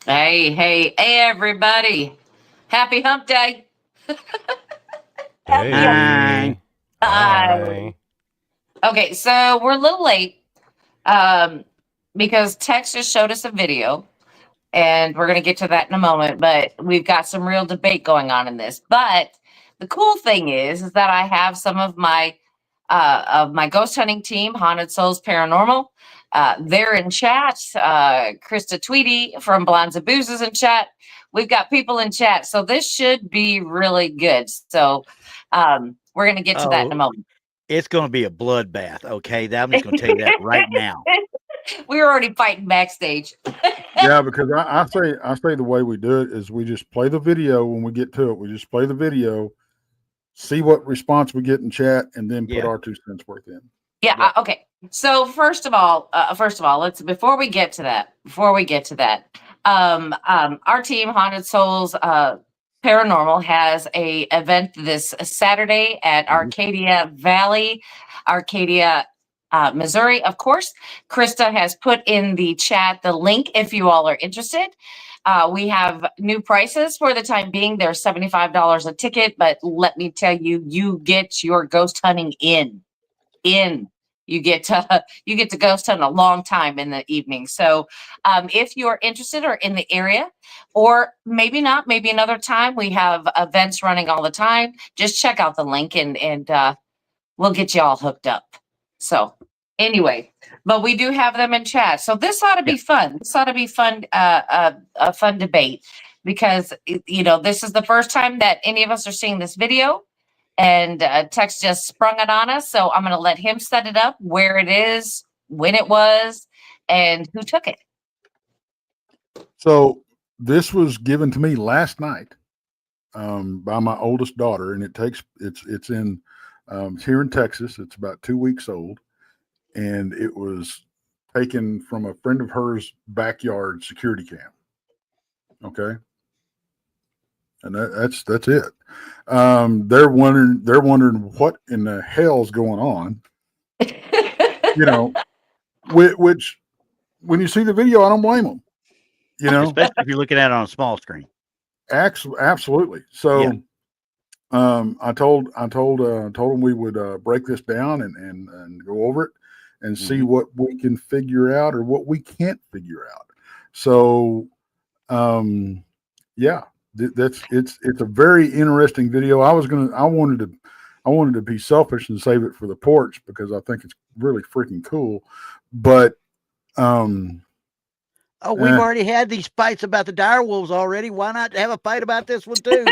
Hey, everybody. Happy hump day. Happy hump Hey. Hi. Hi. Okay, so we're a little late um, because Tex just showed us a video, and we're going to get to that in a moment. But we've got some real debate going on in this. But the cool thing is that I have some of my ghost hunting team, Haunted Souls Paranormal. They're in chat. Krista Tweedy from Blondes Booze is in chat. We've got people in chat, so this should be really good. So we're going to get to that in a Oh, moment. it's going to be a bloodbath. Okay, I'm just going to tell you that right now. We were already fighting backstage. Yeah, because I say the way we do it is we just play the video when we get to it. We just play the video, see what response we get in chat, and then put Yeah. our 2 cents worth in. Yeah. Yep. Okay. So first of all, let's before we get to that, our team, Haunted Souls Paranormal, has a event this Saturday at Arcadia Valley, Arcadia, Missouri. Of course, Krista has put in the chat the link if you all are interested. We have new prices for the time being. They're $75 a ticket, but let me tell you, you get your ghost hunting in. You get to ghost hunt a long time in the evening. So if you're interested or in the area, or maybe not, maybe another time, we have events running all the time. Just check out the link and we'll get you all hooked up. So anyway, but we do have them in chat. So this ought to be fun. This ought to be fun, a fun debate, because this is the first time that any of us are seeing this video, and Tex just sprung it on us. So I'm going to let him set it up, where it is, when it was, and who took it. So this was given to me last night by my oldest daughter, and it's in here in Texas. It's about 2 weeks old, and it was taken from a friend of hers' backyard security cam. Okay, and that's it. They're wondering what in the hell's going on. You know, which when you see the video, I don't blame them. You know, Especially if you're looking at it on a small screen. absolutely. So, I told them we would break this down and go over it and see what we can figure out or what we can't figure out. So, yeah, it's a very interesting video. I wanted to be selfish and save it for the porch because I think it's really freaking cool. But we've already had these fights about the direwolves already. Why not have a fight about this one too?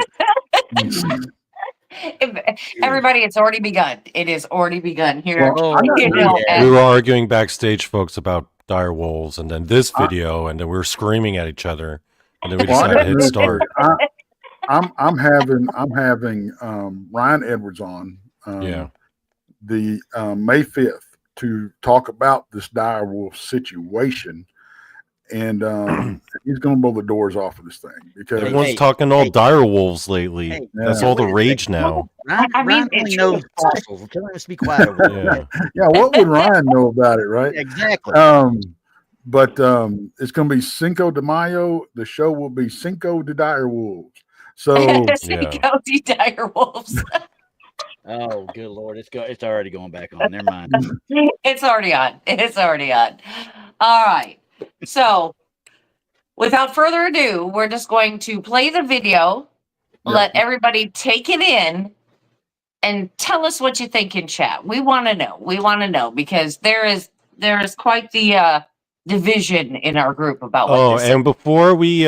Everybody, it's already begun. It is already begun here. We were arguing backstage, folks, about dire wolves, and then this video, and then we were screaming at each other, and then we decided to hit start. I'm having Ryan Edwards on the May 5th to talk about this dire wolf situation. And he's going to blow the doors off of this thing because everyone's talking all dire wolves lately. That's all the rage now. Ryan only knows fossils. Tell him to be quiet over there. Yeah, what would Ryan know about it, right? Exactly. But it's going to be Cinco de Mayo. The show will be Cinco de Dire Wolves. So Cinco de Dire Wolves. Oh, good Lord. It's already going back on. Never mind. It's already on. It's already on. All right. So, without further ado, we're just going to play the video, let everybody take it in, and tell us what you think in chat. We want to know. We want to know because there is quite the division in our group about what this and is. before we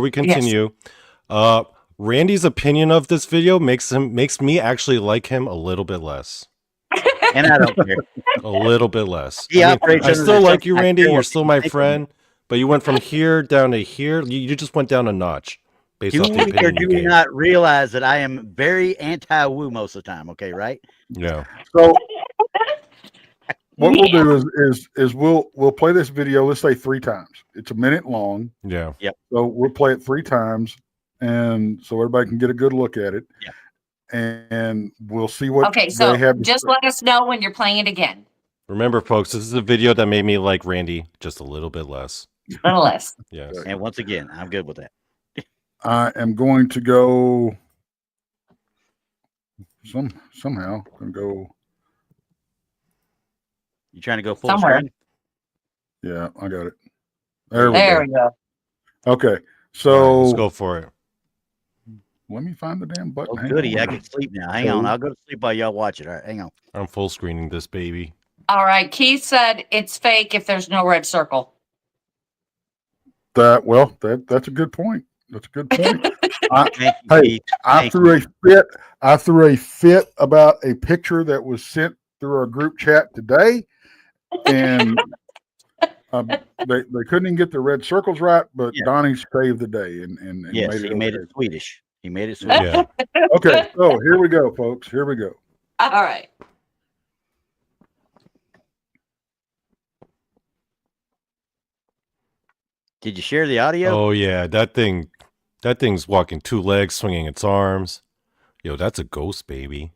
continue, Randy's opinion of this video makes me actually like him a little bit less. And I don't care. A little bit less. Yeah, I still like you, Randy. You're still my friend. But you went from here down to here. You just went down a notch. Do we not realize that I am very anti-woo most of the time? Okay, right? Yeah. So what we'll do is we'll play this video. Let's say 3 times. It's a minute long. Yeah. Yep. So we'll play it 3 times, and so everybody can get a good look at it. Yeah. And we'll see what they have. So just let us know when you're playing it again. Remember, folks, this is a video that made me like Randy just a little bit less. little less. Yes. And once again, I'm good with that. I am going to go somehow. I'm gonna go. You trying to go full Somewhere. screen? Yeah, I got it. There we There go. we go. Okay, All right, so let's go for it. let me find the damn button. Oh, Hang goody. on. I can sleep now. Hang on. I'll go to sleep while y'all watch it. All right, hang on. I'm full screening this baby. All right. Keith said it's fake if there's no red circle. That's a good point. That's a good point. Thank you, Hey, Keith. I Thank threw a fit. I threw a fit about a picture that was sent through our group chat today, and they couldn't even get the red circles right. But Yeah. Donnie saved the day and Yes, made it. he made okay. it Swedish. He made it Swedish. Yeah. Okay, so here we go, folks. Here we go. All right. Did you share the audio? Oh yeah, that thing's walking two legs, swinging its arms. Yo, that's a ghost, baby.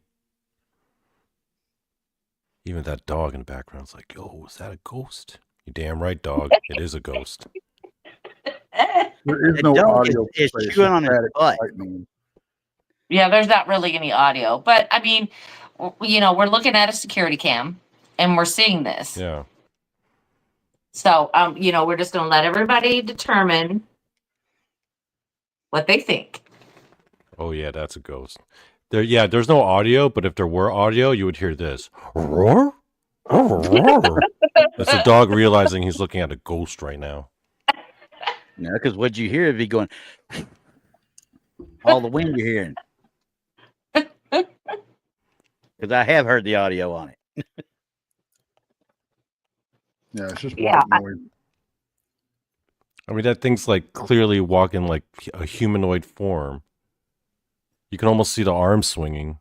Even that dog in the background's like, yo, is that a ghost? You damn right, dog. It is a ghost. There is The no dog audio. is for chewing on his static butt. white noise. Yeah, there's not really any audio, but I mean, we're looking at a security cam and we're seeing this. Yeah. So, we're just going to let everybody determine what they think. Oh yeah, that's a ghost. There's no audio, but if there were audio, you would hear this. Roar? Roar. That's the dog realizing he's looking at a ghost right now. No, because what'd you hear? It'd be going all the wind you're hearing. Because I have heard the audio on it. Yeah, it's just Yeah, white noise. I mean, that thing's like clearly walking like a humanoid form. You can almost see the arms swinging.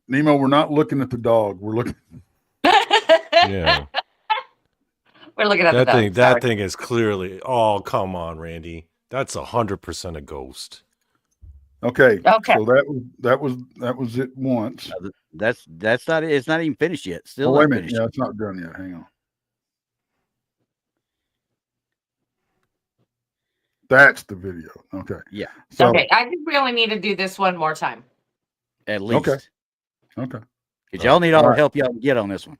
Nemo, we're not looking at the dog. We're looking. Yeah. We're looking at That the dog. thing, Sorry. that thing is clearly. Oh, come on, Randy. That's 100% a ghost. Okay. Okay. So that was it once. That's not it. It's not even finished yet. Still Oh, wait a not minute. finished. Yeah, it's not done yet. Hang on. That's the video. Okay. Yeah. So, Okay, I think we only need to do this one more time. At least. Okay. Because y'all need all All the right. help y'all can get on this one.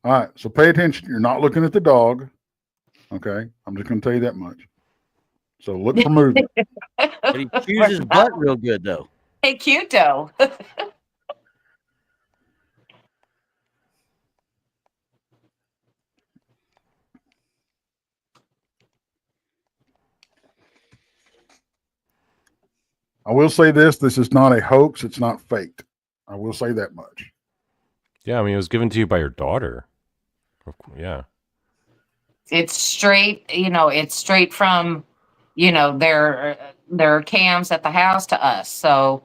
All right. So pay attention. You're not looking at the dog. Okay. I'm just going to tell you that much. So look for movement. But he chews his butt real good, though. Hey, cute though. I will say this is not a hoax. It's not faked. I will say that much. Yeah, I mean, it was given to you by your daughter. Yeah. It's straight, it's straight from, their cams at the house to us. So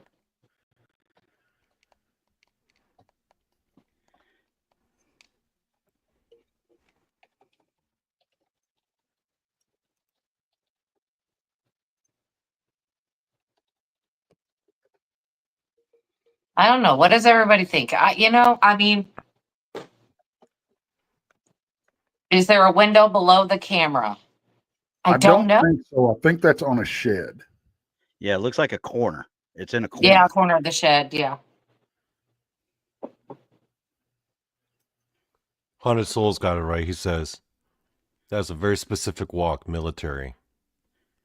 I don't know. What does everybody think? I mean, is there a window below the camera? I don't know. think so. I think that's on a shed. Yeah, it looks like a corner. It's in a corner. Yeah, corner of the shed. Yeah. Haunted Souls got it right. He says, that's a very specific walk, military.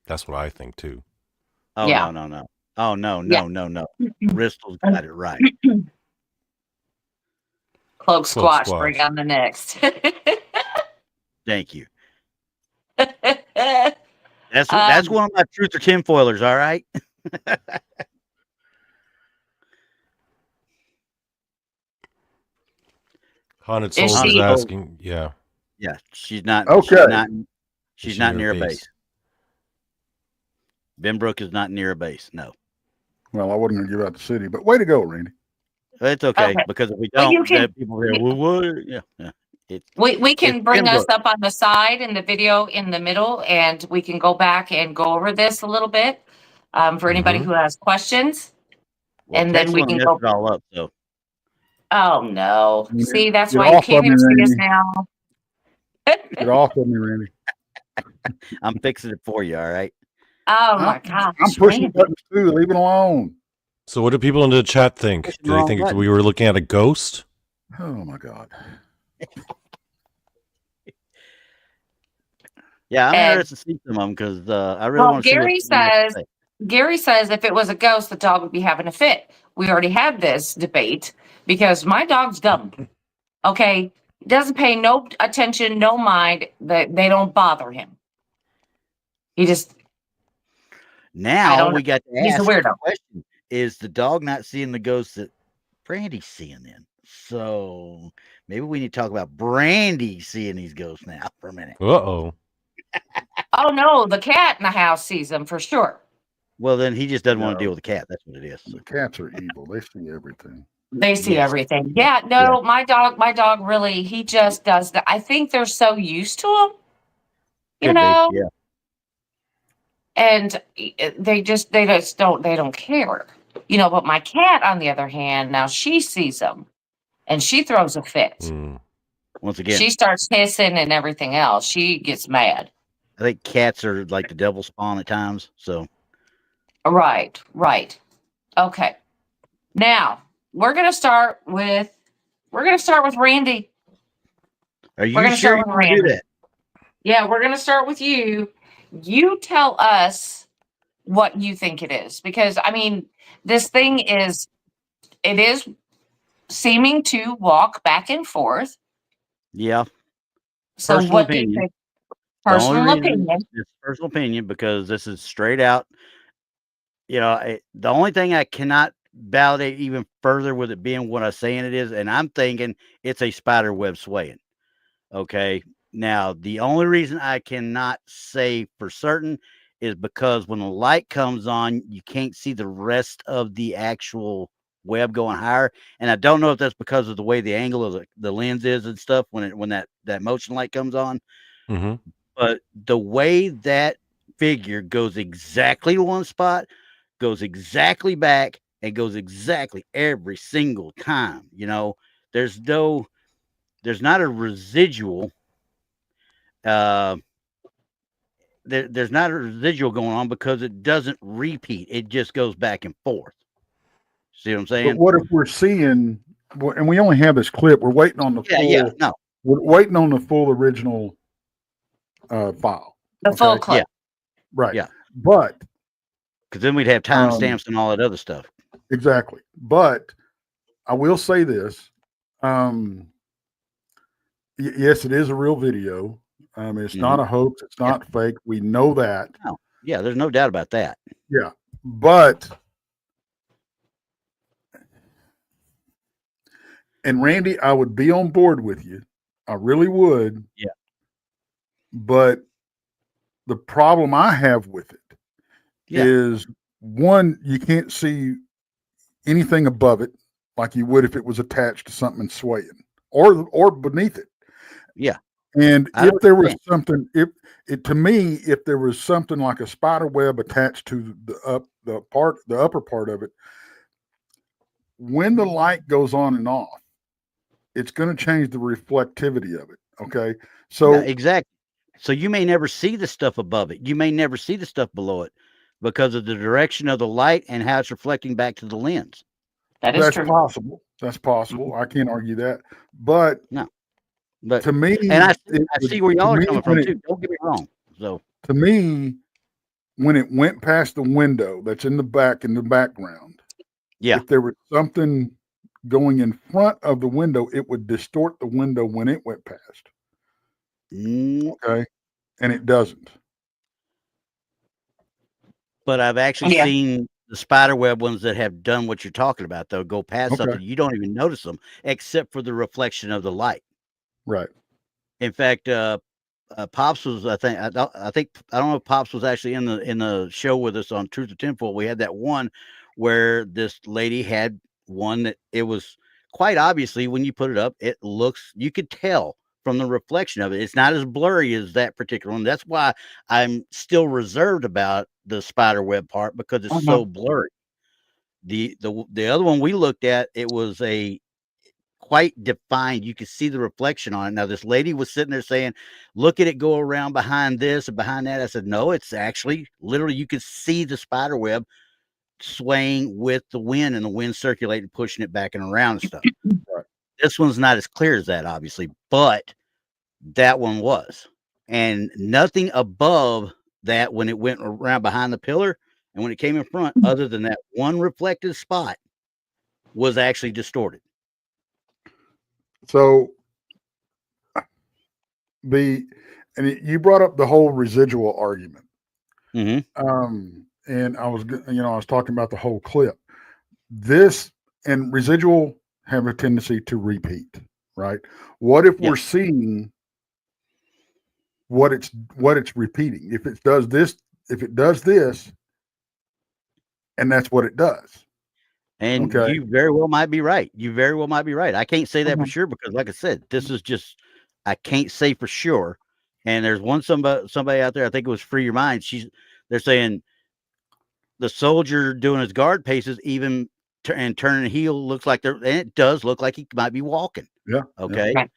That's what I think, too. Oh, Yeah. no. Oh, no. Yeah. Bristol's got it right. Cloak squash. squash. Bring on the next. Thank you. That's one of my truth or tinfoilers, all right? Haunted Is Souls is she- asking, yeah. Yeah, she's not. Okay. She's not near a base. Benbrook is not near a base. No, Well, I wasn't going to give out the city, but way to go, Randy. it's okay, Okay. because if we Well, don't, you can- then people are well, what? Yeah. We can It's bring us Pembroke. up on the side and the video in the middle, and we can go back and go over this a little bit for anybody Mhm. who has questions. Well, And then Texas we one can messed go- it all up. So Oh no! Yeah, See, that's get why you off can't of me, even see us Randy. now. Get off of me, Randy. I'm fixing it for you. All right. Oh I'm, my I'm gosh, pushing Randy. buttons too. Leave it alone. So what do people in the chat think? Pushing the Do they wrong think button. we were looking at a ghost? Oh my God. Yeah, I'm And interested to see some of them because I really well, want to see what. Gary says if it was a ghost, the dog would be having a fit. We already had this debate because my dog's dumb. Okay, doesn't pay no attention, no mind. That they don't bother him. He just, I Now don't know. we got to He's a ask the weirdo. question: is the dog not seeing the ghosts that Brandy's seeing? Then, so maybe we need to talk about Brandy seeing these ghosts now for a minute. Uh-oh. Oh no, the cat in the house sees him for sure. Well, then he just doesn't want No. to deal with the cat. That's what it is. The cats are evil. They see everything. They see Yes. everything. Yeah, no, my dog really, he just does that. I think they're so used to him, you Could be, know, yeah. and they just don't care, you know. But my cat, on the other hand, now she sees him, and she throws a fit. Mm. Once again, She starts hissing and everything else. She gets mad. I think cats are like the devil spawn at times. So Right. Okay. Now we're gonna start with Randy. are We're you gonna sure start you with want to do Randy. that? Yeah, we're gonna start with you. You tell us what you think it is, because I mean, this thing it is seeming to walk back and forth. Yeah. So Personal what do you opinion. think? The only Personal reason opinion. it's personal opinion because this is straight out. You know, the only thing I cannot validate even further with it being what I'm saying it is, and I'm thinking it's a spider web swaying. Okay. Now, the only reason I cannot say for certain is because when the light comes on, you can't see the rest of the actual web going higher. And I don't know if that's because of the way the angle of the lens is and stuff when that motion light comes on. Mm-hmm. But the way that figure goes exactly to one spot, goes exactly back, and goes exactly every single time, you know, there's not a residual. There's not a residual going on because it doesn't repeat. It just goes back and forth. See what I'm But saying? what if we're seeing, and we only have this clip, we're waiting on the full, No. we're waiting on the full original file. The full Okay? clip. Right. Yeah. But Because then we'd have timestamps and all that other stuff. exactly. But I will say this. Yes, it is a real video. It's not a hoax. It's not fake. We know that. No. Yeah, there's no doubt about that. Yeah. But, and Randy, I would be on board with you. I really would. Yeah. But the problem I have with it is, one, you can't see anything above it like you would if it was attached to something and swaying or beneath it. Yeah. And I if there was understand. something, if there was something like a spider web attached to the upper part of it, when the light goes on and off, it's going to change the reflectivity of it. Okay. So Yeah, exactly. So you may never see the stuff above it. You may never see the stuff below it because of the direction of the light and how it's reflecting back to the lens. That is that's true. possible. That's possible. I can't argue that. But But to me, and I see where y'all are coming from too. Don't get me wrong. So to me, when it went past the window that's in the background, if there was something going in front of the window, it would distort the window when it went past. Okay. And it doesn't. But I've actually seen the spider web ones that have done what you're talking about, though, go past something. You don't even notice them except for the reflection of the light. Right. In fact, Pops was, I don't know if Pops was actually in the show with us on Truth or Tinfoil. We had that one where this lady had one that it was quite obviously when you put it up, you could tell from the reflection of it. It's not as blurry as that particular one. That's why I'm still reserved about the spider web part because it's so blurry. The other one we looked at, it was quite defined. You could see the reflection on it. Now, this lady was sitting there saying, look at it go around behind this and behind that. I said, no, it's actually literally, you could see the spider web swaying with the wind and the wind circulating, pushing it back and around and stuff. Right. This one's not as clear as that, obviously, but that one was. And nothing above that when it went around behind the pillar and when it came in front, other than that one reflective spot, was actually distorted. So you brought up the whole residual argument. And I was talking about the whole clip. This and residual have a tendency to repeat, right? What if we're seeing what it's repeating? If it does this, and that's what it does. And you very well might be right. I can't say that for sure because, like I said, this is just, I can't say for sure. And there's somebody out there, I think it was Free Your Mind. They're saying the soldier doing his guard paces, even and turning a heel, looks like and it does look like he might be walking. Yeah. Okay. Yeah.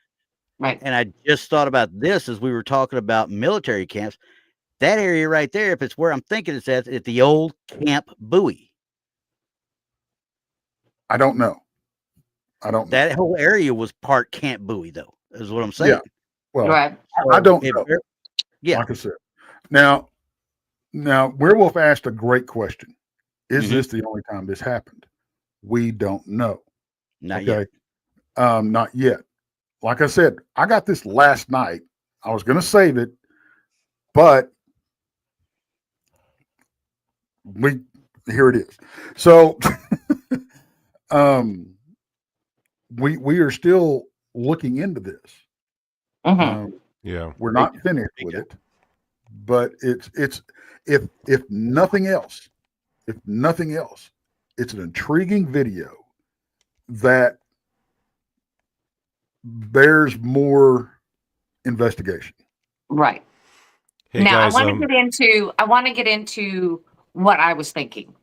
Right. And I just thought about this as we were talking about military camps. That area right there, if it's where I'm thinking it's at the old Camp Bowie. I don't know. That whole area was part Camp Bowie, though, is what I'm saying. Yeah. Well, Right. I don't know. Yeah. Like I said. Now, Werewolf asked a great question. Is this the only time this happened? We don't know. Not yet. Not yet. Like I said, I got this last night. I was going to save it, but here it is. So, we are still looking into this. Yeah, we're not finished with it, but it's if nothing else, it's an intriguing video that bears more investigation. Right. Hey Now guys, I want to get into what I was thinking.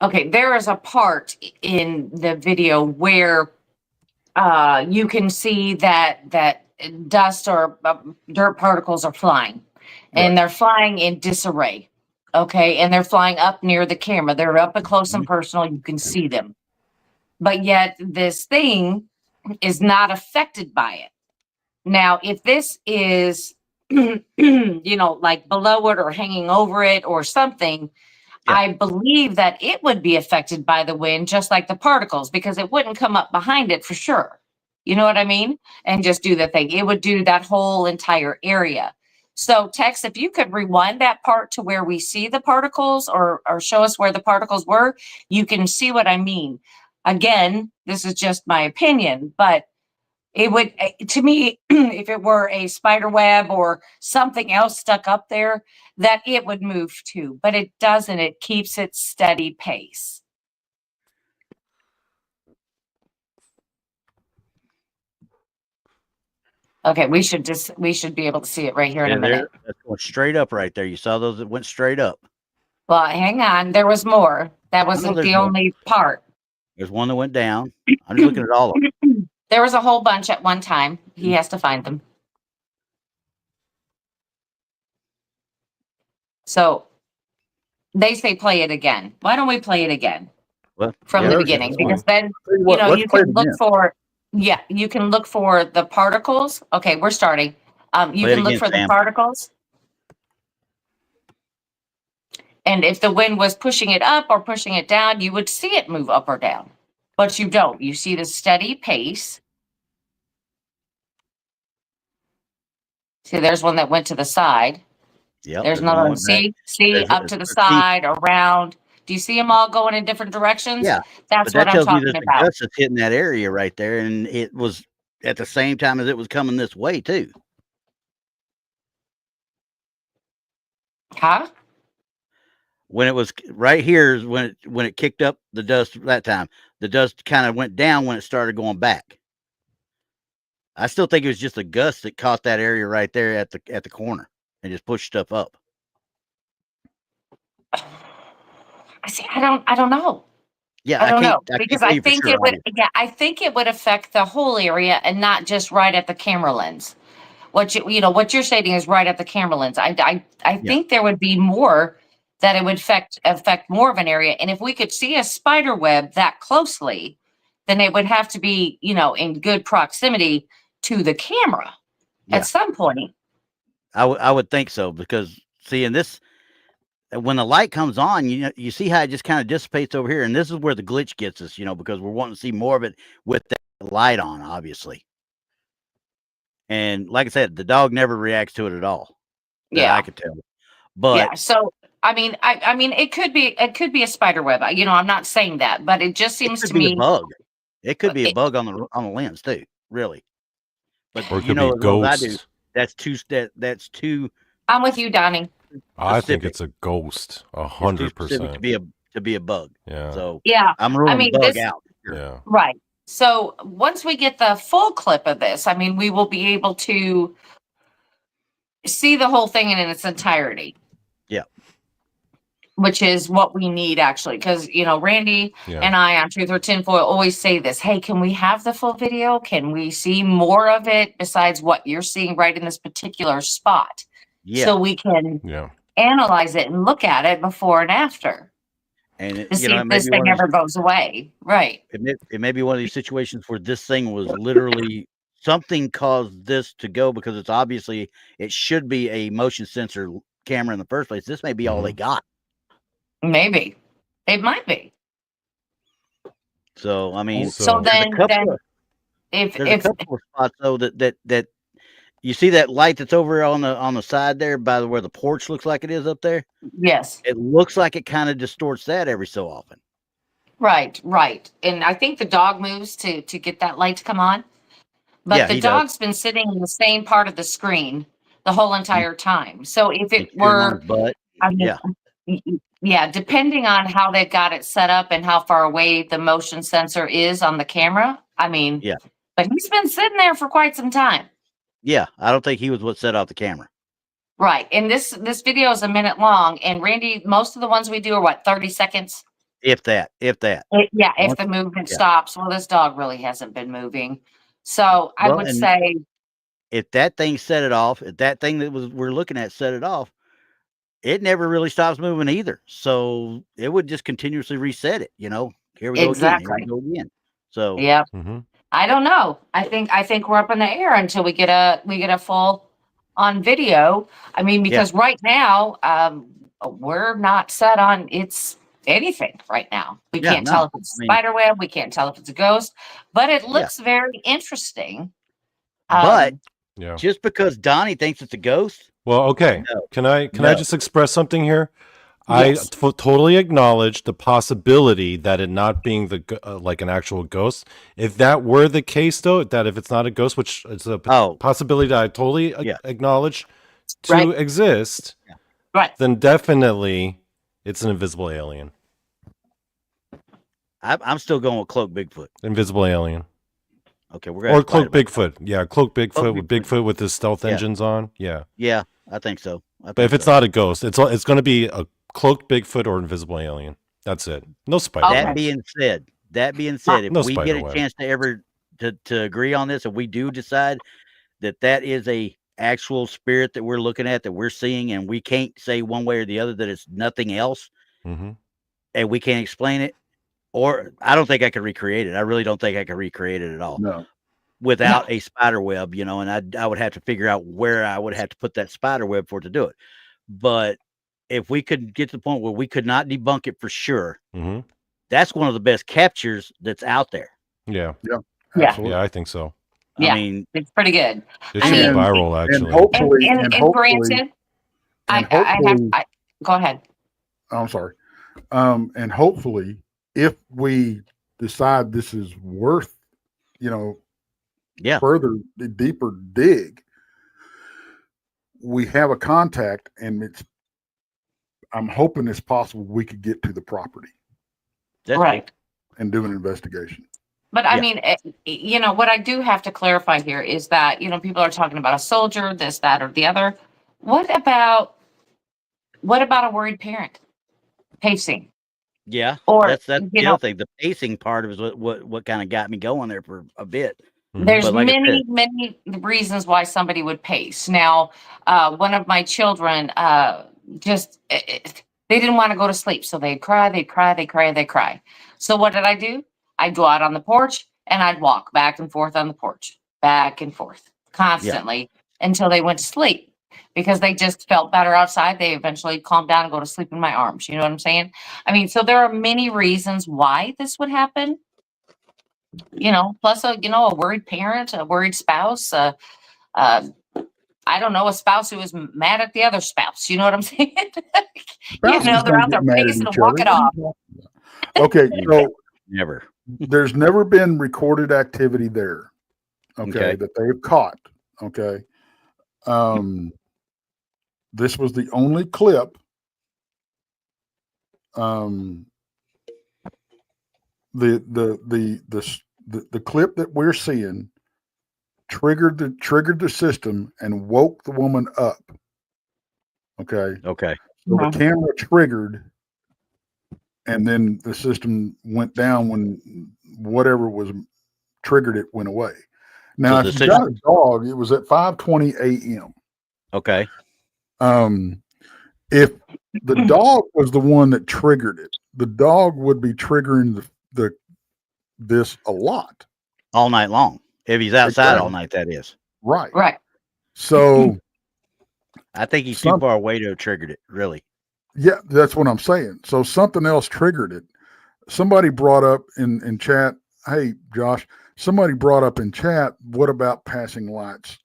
Okay, there is a part in the video where you can see that dust or dirt particles are flying, and they're flying in disarray. Okay, and they're flying up near the camera. They're up and close and personal. You can see them, but yet this thing is not affected by it. Now, if this is, like below it or hanging over it or something, I believe that it would be affected by the wind, just like the particles, because it wouldn't come up behind it for sure. You know what I mean? And just do the thing. It would do that whole entire area. So, Tex, if you could rewind that part to where we see the particles or show us where the particles were, you can see what I mean. Again, this is just my opinion, but it would, to me, if it were a spider web or something else stuck up there, that it would move too, but it doesn't. It keeps its steady pace. Okay, we should be able to see it right here in a minute. That's going straight up right there. You saw those that went straight up. Well, hang on. There was more. That wasn't the only part. There's one that went down. I'm just looking at all of them. There was a whole bunch at one time. He has to find them. So they say play it again. Why don't we play it again from the beginning? Because then you can look for you can look for the particles. Okay, we're starting. You can look for the particles. And if the wind was pushing it up or pushing it down, you would see it move up or down. But you don't. You see the steady pace. See, there's one that went to the side. Yep, there's another one. See, up to the side, around. Do you see them all going in different directions? Yeah. That's what I'm talking about. That's hitting that area right there. And it was at the same time as it was coming this way, too. Huh? When it was right here is when it kicked up the dust that time. The dust kind of went down when it started going back. I still think it was just a gust that caught that area right there at the corner and just pushed stuff up. I see. I don't know. Yeah, I don't know I because can't tell I you for think sure. it would. Yeah, I think it would affect the whole area and not just right at the camera lens. What you're stating is right at the camera lens. I Yeah. think there would be more that it would affect more of an area. And if we could see a spider web that closely, then it would have to be, in good proximity to the camera Yeah. at some point. I would think so because see, in this, when the light comes on, you see how it just kind of dissipates over here, and this is where the glitch gets us, because we're wanting to see more of it with that light on, obviously. And like I said, the dog never reacts to it at all that Yeah. I could tell. But Yeah. So I mean, it could be a spider web. I'm not saying that, but it just it seems could to be a me. bug. It could be a It, bug on the lens too, really. But Or it you could know be as well as I do, ghosts. that's too I'm with you, Donnie. I think specific. it's a ghost. It's too specific 100%. to be a bug. Yeah. So Yeah. I'm I ruling mean, bug this out. Sure. Yeah. right. So once we get the full clip of this, we will be able to see the whole thing in its entirety. Yeah. Which is what we need actually, because Randy and I on Truth or Tinfoil always say this. Hey, can we have the full video? Can we see more of it besides what you're seeing right in this particular spot? Yeah. So we can analyze it and look at it before and after. And to see if this thing ever goes away. Right. It may be one of these situations where this thing was literally something caused this to go because it should be a motion sensor camera in the first place. This may be all they got. Maybe. It might be. So I mean, so then there's a couple of spots though that you see that light that's over on the side there by where the porch looks like it is up there. Yes. It looks like it kind of distorts that every so often. Right. And I think the dog moves to get that light to come on. But the dog's been sitting in the same part of the screen the whole entire time. So if it were, depending on how they've got it set up and how far away the motion sensor is on the camera. But he's been sitting there for quite some time. Yeah, I don't think he was what set off the camera. Right. And this video is a minute long. And Randy, most of the ones we do are 30 seconds? If that. If the movement stops. Well, this dog really hasn't been moving. So I would say if that thing set it off, if that thing that we're looking at set it off, it never really stops moving either. So it would just continuously reset it, Here we go again. Here we go again. So yeah. Mm-hmm. I don't know. I think we're up in the air until we get a full on video. Because right now, we're not set on anything right now. We can't tell if it's a spider web. We can't tell if it's a ghost, but it looks very interesting. But just because Donnie thinks it's a ghost. Well, okay. No. Can I just express something here? Yes. I totally acknowledge the possibility that it not being like an actual ghost. If that were the case, though, that if it's not a ghost, which is a possibility that I totally acknowledge to exist, then definitely it's an invisible alien. I'm still going with Cloak Bigfoot. Invisible alien. Okay, we're going Cloak Bigfoot. Yeah, Cloak Bigfoot with Bigfoot with his stealth engines on. Yeah. Yeah, I think so. But if it's not a ghost, it's going to be a cloaked Bigfoot or invisible alien. That's it. No spider. That being said, if we get a chance to ever to agree on this, and we do decide that is a actual spirit that we're looking at, that we're seeing, and we can't say one way or the other that it's nothing else, and we can't explain it, or I don't think I could recreate it. I really don't think I could recreate it at all. No. Without a spider web, and I would have to figure out where I would have to put that spider web for it to do it. But if we could get to the point where we could not debunk it for sure, that's one of the best captures that's out there. Yeah. Absolutely. Yeah, I think so. I mean, it's pretty good. It should be viral, actually. And hopefully, and granted, I go ahead. I'm sorry. And hopefully, if we decide this is worth, further deeper dig, we have a contact, and I'm hoping it's possible we could get to the property. That's right. And do an investigation. But I mean, what I do have to clarify here is that, people are talking about a soldier, this, that, or the other. What about a worried parent pacing? Yeah, Or, that's you the know, other thing. The pacing part is what kind of got me going there for a bit. there's But like I said, many reasons why somebody would pace. Now, one of my children just they didn't want to go to sleep, so they'd cry, they'd cry, they'd cry, they'd cry. So what did I do? I'd go out on the porch and I'd walk back and forth on the porch, back and forth, constantly until they went to sleep because they just felt better outside. They eventually calmed down and go to sleep in my arms. You know what I'm saying? I mean, so there are many reasons why this would happen. You know, plus a worried parent, a worried spouse, uh, I don't know, a spouse who is mad at the other spouse. You know what I'm saying? Spouses They're don't out get there mad at pacing each and walking other. off. Okay, so never. there's never been recorded activity there. Okay. That they've caught. Okay. This was the only clip. The clip that we're seeing triggered the system and woke the woman up. Okay. Okay. So the camera triggered, and then the system went down when whatever was triggered it went away. Now, So if you got a dog, it was at 5:20 a.m. Okay. If the dog was the one that triggered it, the dog would be triggering this a lot All night long. If he's outside all night, that is. Right. Right. So I think he's too far away to have triggered it, really. Yeah, that's what I'm saying. So something else triggered it. Somebody brought up in chat, hey, Josh, somebody brought up in chat, what about passing lights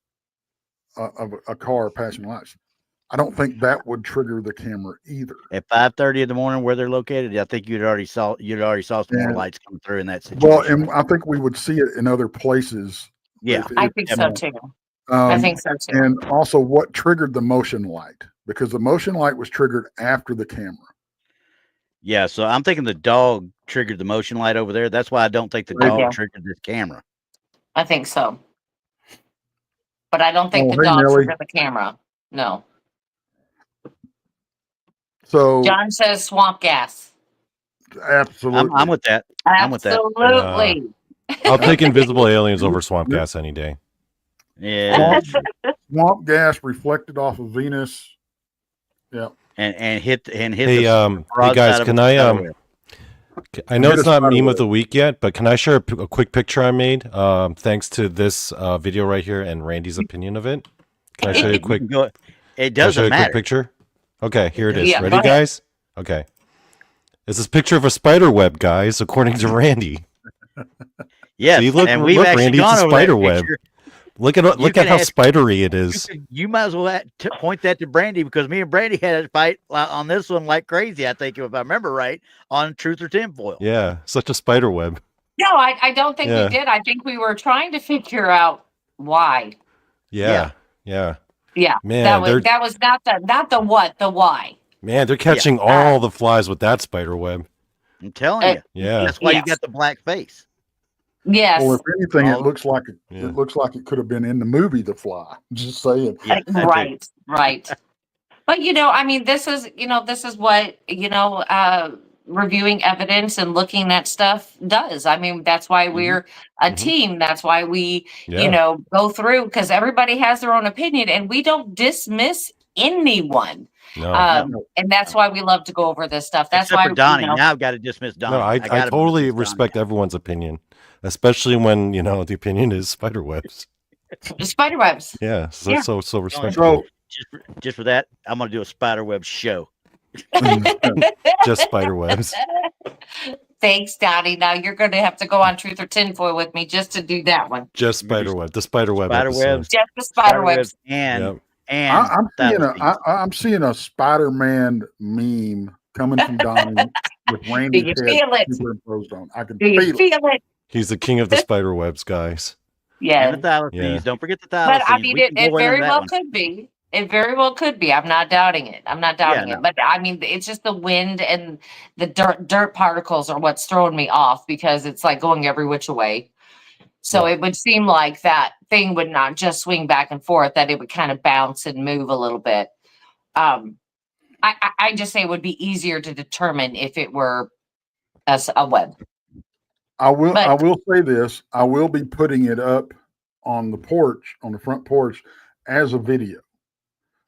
of a car passing lights? I don't think that would trigger the camera either. At 5:30 in the morning where they're located, I think you'd already saw some more lights come through in that situation. Well, and I think we would see it in other places. Yeah. I think so too. I think so too. And also what triggered the motion light, because the motion light was triggered after the camera. Yeah, so I'm thinking the dog triggered the motion light over there. That's why I don't think the dog triggered this camera. I think so. But I don't think the dog triggered the camera. No. So John says swamp gas. Absolutely. I'm with that. I'm with that. Absolutely. I'll take invisible aliens over swamp gas any day. Yeah. Swamp gas reflected off of Venus. Yeah. And hit Hey, hey guys, can I know it's not meme of the week yet, but can I share a quick picture I made? Thanks to this video right here and Randy's opinion of it. Can I show you a quick? It doesn't matter. Quick picture. Okay, here it is. Yeah, ready, guys? Okay. It's this picture of a spider web, guys, according to Randy. Yes, See, look, and we've look, actually Randy, it's gone a over spider that web. picture. Look at how spidery it is. You might as well point that to Brandi, because me and Brandi had a fight on this one like crazy. I think, if I remember right, on Truth or Tinfoil. Yeah, such a spider web. No, I don't think we did. I think we were trying to figure out why. Yeah. Man, that was not the what, the why. Man, they're catching all the flies with that spider web. I'm telling you. Yeah. That's why you got the black face. Yes. Well, if anything, it looks like it could have been in the movie The Fly. Just saying. Yeah, right. But I mean, this is what reviewing evidence and looking at stuff does. I mean, that's why we're a team. That's why we go through, because everybody has their own opinion, and we don't dismiss anyone. No. And that's why we love to go over this stuff. That's Except why for Donny. Now I've got to dismiss Donny. No, I totally respect everyone's opinion, especially when the opinion is spider webs. Spider webs. Yeah, so respectful. Just for that, I'm gonna do a spider web show. Just spider webs. Thanks, Donny. Now you're going to have to go on Truth or Tinfoil with me just to do that one. Just spider web. The spider web. Webs. Just the spider webs. And I'm seeing a Spider-Man meme coming from Donny with Randy's head superimposed on. I can feel it. He's the king of the spider webs, guys. Yeah. And the thalassines. Don't forget the thalassines. But I mean, it very well could be. It very well could be. I'm not doubting it. But I mean, it's just the wind and the dirt particles are what's throwing me off, because it's like going every which way. So it would seem like that thing would not just swing back and forth, that it would kind of bounce and move a little bit. I just say it would be easier to determine if it were as a web. I will But say this. I will be putting it up on the porch, on the front porch, as a video.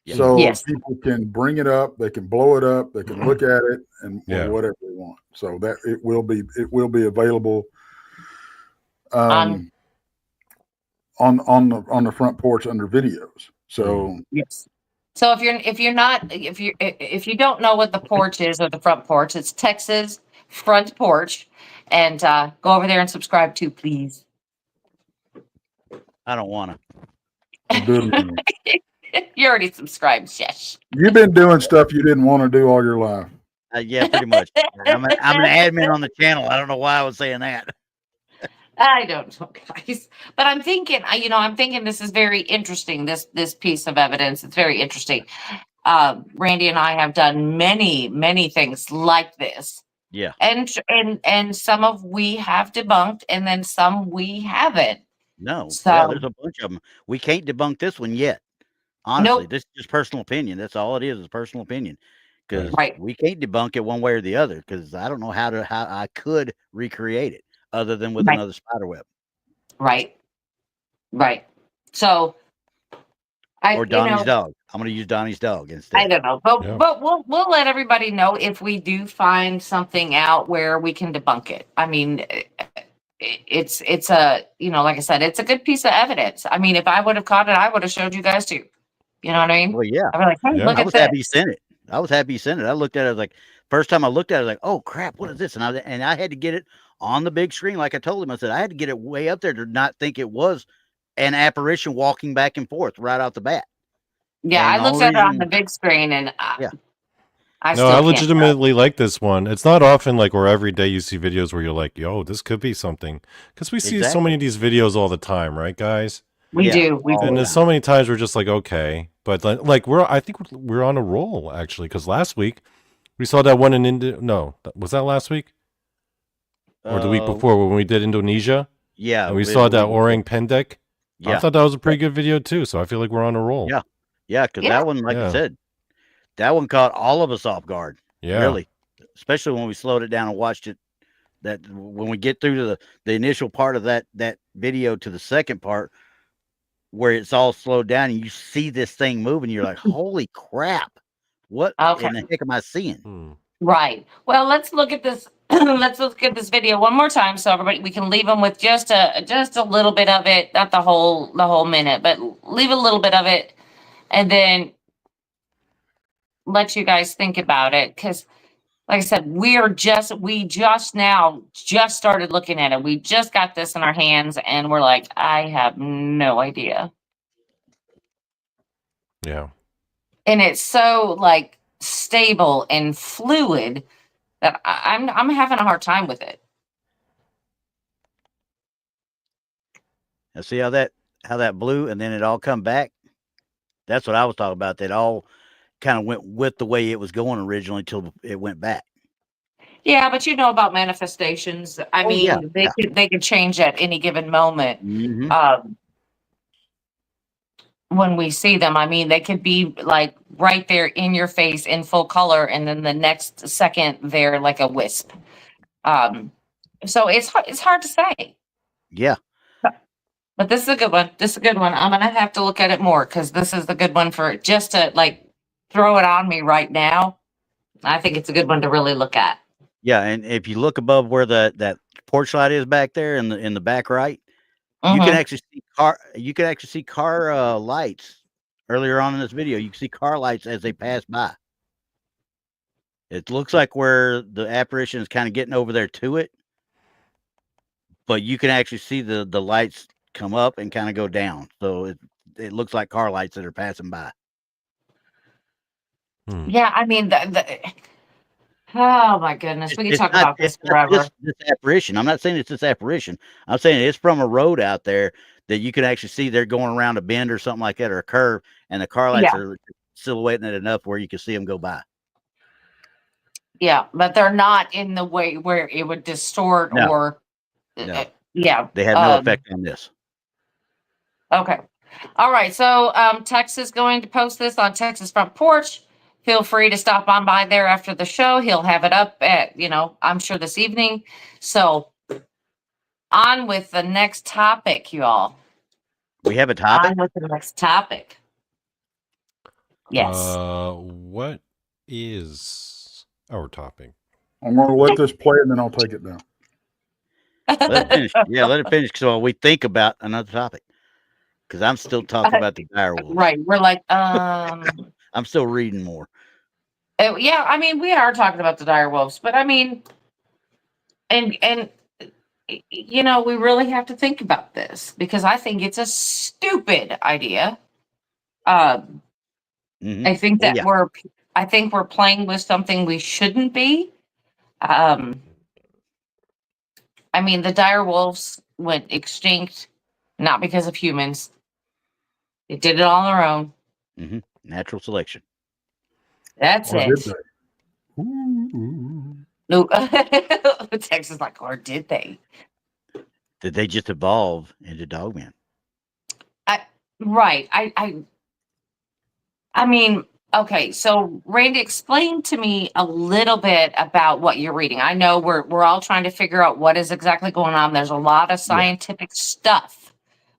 Yeah. So yes, people can bring it up, they can blow it up, they can look at it, and Yeah. or whatever they want. So that it will be available on on the front porch under videos. So yes. So if you don't know what the porch is or the front porch, it's Texas front porch, and go over there and subscribe too, please. I don't want to. we'll do it again. You already subscribed, Shesh. You've been doing stuff you didn't want to do all your life. Yeah, pretty much. I'm an admin on the channel. I don't know why I was saying that. I don't know, guys, but I'm thinking, I'm thinking this is very interesting. This piece of evidence, it's very interesting. Randy and I have done many things like this, Yeah. and some of we have debunked, and then some we haven't. No. So Yeah, there's a bunch of them. We can't debunk this one yet. Honestly, nope, this is just personal opinion. That's all it is personal opinion. Because right, we can't debunk it one way or the other. Because I don't know how I could recreate it other than with right, another spider web right, right. So or Donnie's dog. I'm going to use Donnie's dog I instead. don't know, but Yeah. we'll let everybody know if we do find something out where we can debunk it. I mean, it's a, like I said, it's a good piece of evidence. I mean, if I would have caught it, I would have showed you guys too. You know what I mean? Well, yeah. I'd be like, hey, Yeah. look I at was this. happy you sent it. I was happy you sent it. I looked at it, I was like, first time I looked at it, I was like, oh crap, what is this? And I had to get it on the big screen. Like I told him, I said, I had to get it way up there to not think it was an apparition walking back and forth right off the bat. Yeah, And I the looked only at it on reason- the big screen, and Yeah. I No, still I can't. legitimately like this one. It's not often like where every day you see videos where you're like, yo, this could be something. Because we see so many of these videos all the time, right, guys? We Yeah, do. We all do. And the there's so many times we're just like, okay. But like I think we're on a roll, actually. Because last week, we saw that one in India. No, was that last week? Or the week before when we did Indonesia? Yeah. And we saw that orang pendek? Yeah. I thought that was a pretty good video, too. So I feel like we're on a roll. Yeah. Yeah, because Yeah. that one, like I said, that one caught all of us off guard. Yeah. Really. Especially when we slowed it down and watched it. That when we get through to the initial part of that video to the second part where it's all slowed down and you see this thing moving, you're like, holy crap. What Okay. in the heck am I seeing? Hmm. Right. Well, let's look at this. Let's look at this video one more time, so everybody, we can leave them with just a little bit of it, not the whole minute, but leave a little bit of it, and then let you guys think about it. Because, like I said, we just now started looking at it. We just got this in our hands, and we're like, I have no idea. Yeah. And it's so like stable and fluid that I'm having a hard time with it. Now see how that blew and then it all come back? That's what I was talking about. That all kind of went with the way it was going originally till it went back. Yeah, but you know about manifestations. I Oh, mean, yeah, they could change at any given moment. Mhm. When we see them, I mean, they could be like right there in your face in full color, and then the next second they're like a wisp. So it's hard to say. Yeah. But this is a good one. This is a good one. I'm gonna have to look at it more because this is the good one for just to like throw it on me right now. I think it's a good one to really look at. Yeah, and if you look above where that porch light is back there in the back right, you can actually see car lights earlier on in this video. You can see car lights as they pass by. It looks like where the apparition is kind of getting over there to it, but you can actually see the lights come up and kind of go down. So it looks like car lights that are passing by. Yeah, I mean oh my goodness, we can talk about this forever. This apparition. I'm not saying it's this apparition. I'm saying it's from a road out there that you can actually see they're going around a bend or something like that, or a curve, and the car lights are silhouetting it enough where you can see them go by. Yeah, but they're not in the way where it would distort or yeah. They have no effect on this. Okay. All right. So Tex is going to post this on Texas Front Porch. feel free to stop on by there after the show. He'll have it up at, I'm sure this evening. So on with the next topic, you all. We have a topic. On with the next topic. Yes. What is our topic? I'm going to let this play and then I'll take it down. Let it finish. Yeah, let it finish so we think about another topic. Because I'm still talking about the direwolves. Right. We're like, I'm still reading more. yeah, I mean, we are talking about the direwolves, but I mean, and we really have to think about this because I think it's a stupid idea. Mhm. I think that yeah. we're playing with something we shouldn't be. I mean, the direwolves went extinct not because of humans. They did it all on their own. Mhm. Natural selection. That's Or did it. they? Ooh. No, Texas like, or did they? Did they just evolve into dogman? Right. I mean, okay. So, Randy, explain to me a little bit about what you're reading. I know we're all trying to figure out what is exactly going on. There's a lot of scientific stuff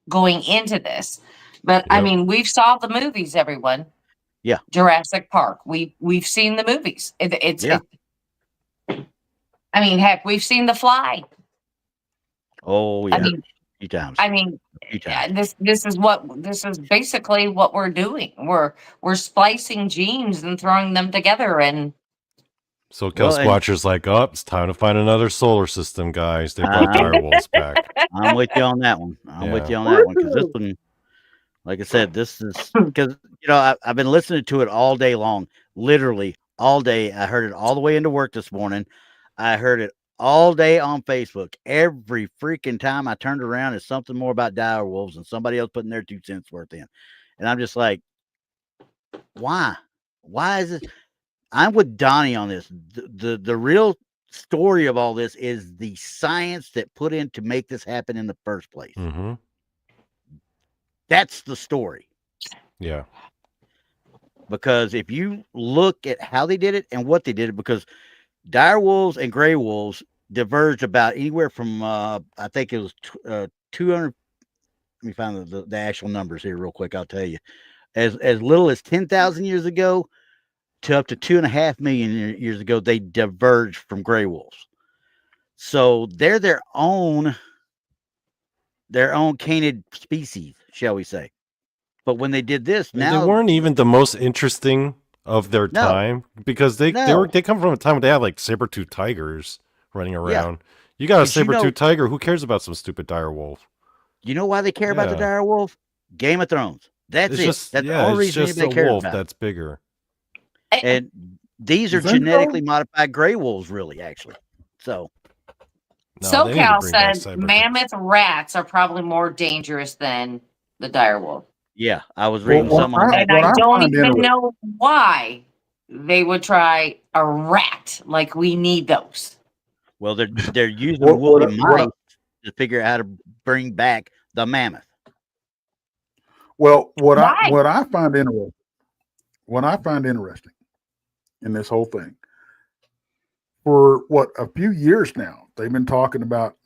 going into this, but I Yep. mean, we've saw the movies, everyone. Yeah. Jurassic Park. We've seen the movies. I mean, heck, we've seen The Fly. Oh yeah. I mean, a few times. I mean, A few times. this is basically what we're doing. We're splicing genes and throwing them together, and So Well, and- Squatcher's like, oh, it's time to find another solar system, guys. They brought direwolves back. I'm with you on that one. I'm with you on that one because this one, like I said, this is because I've been listening to it all day long, literally all day. I heard it all the way into work this morning. I heard it all day on Facebook. Every freaking time I turned around, it's something more about direwolves and somebody else putting their 2 cents worth in, and I'm just like, why? Why is it? I'm with Donnie on this. The real story of all this is the science that put in to make this happen in the first place. Mm-hmm. That's the story. Yeah. Because if you look at how they did it and what they did it, because dire wolves and gray wolves diverged about anywhere from I think it was 200. Let me find the actual numbers here real quick. I'll tell you, as little as 10,000 years ago to up to 2.5 million years ago, they diverged from gray wolves. So they're their own canid species, shall we say? But when they did this, now they weren't even the most interesting of their No. time because they come from a time when they had like saber-toothed tigers running around. You got a But saber-toothed tiger. Who cares about some stupid dire wolf? You know why they care about the Yeah. dire wolf? Game of Thrones. That's It's it. just That's the only it's reason just anybody a cares wolf about it. that's bigger. And these are You think so? genetically modified gray wolves, really, actually. So No, they need to SoCal bring back said saber-toothed. mammoth rats are probably more dangerous than the direwolf. yeah, I was reading Well, some on that. And I don't find even interesting- know why they would try a rat. Like, we need those. Well, they're using What- woolly what- what- mice to figure out how to bring back the mammoth. Well, what Why? I find interesting in this whole thing, for a few years now, they've been talking about,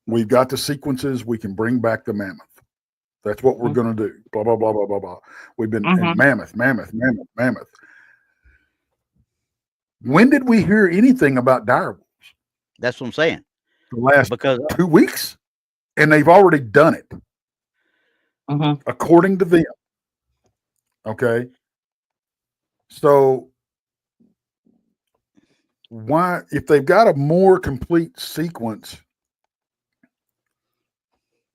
we've got the sequences, we can bring back the mammoth. That's what we're going to do. Blah, blah, blah, blah, blah, blah. We've been in mammoth. When did we hear anything about direwolves? That's what I'm saying. The last Because 2 weeks? And they've already done it. According to them. Okay. So why, if they've got a more complete sequence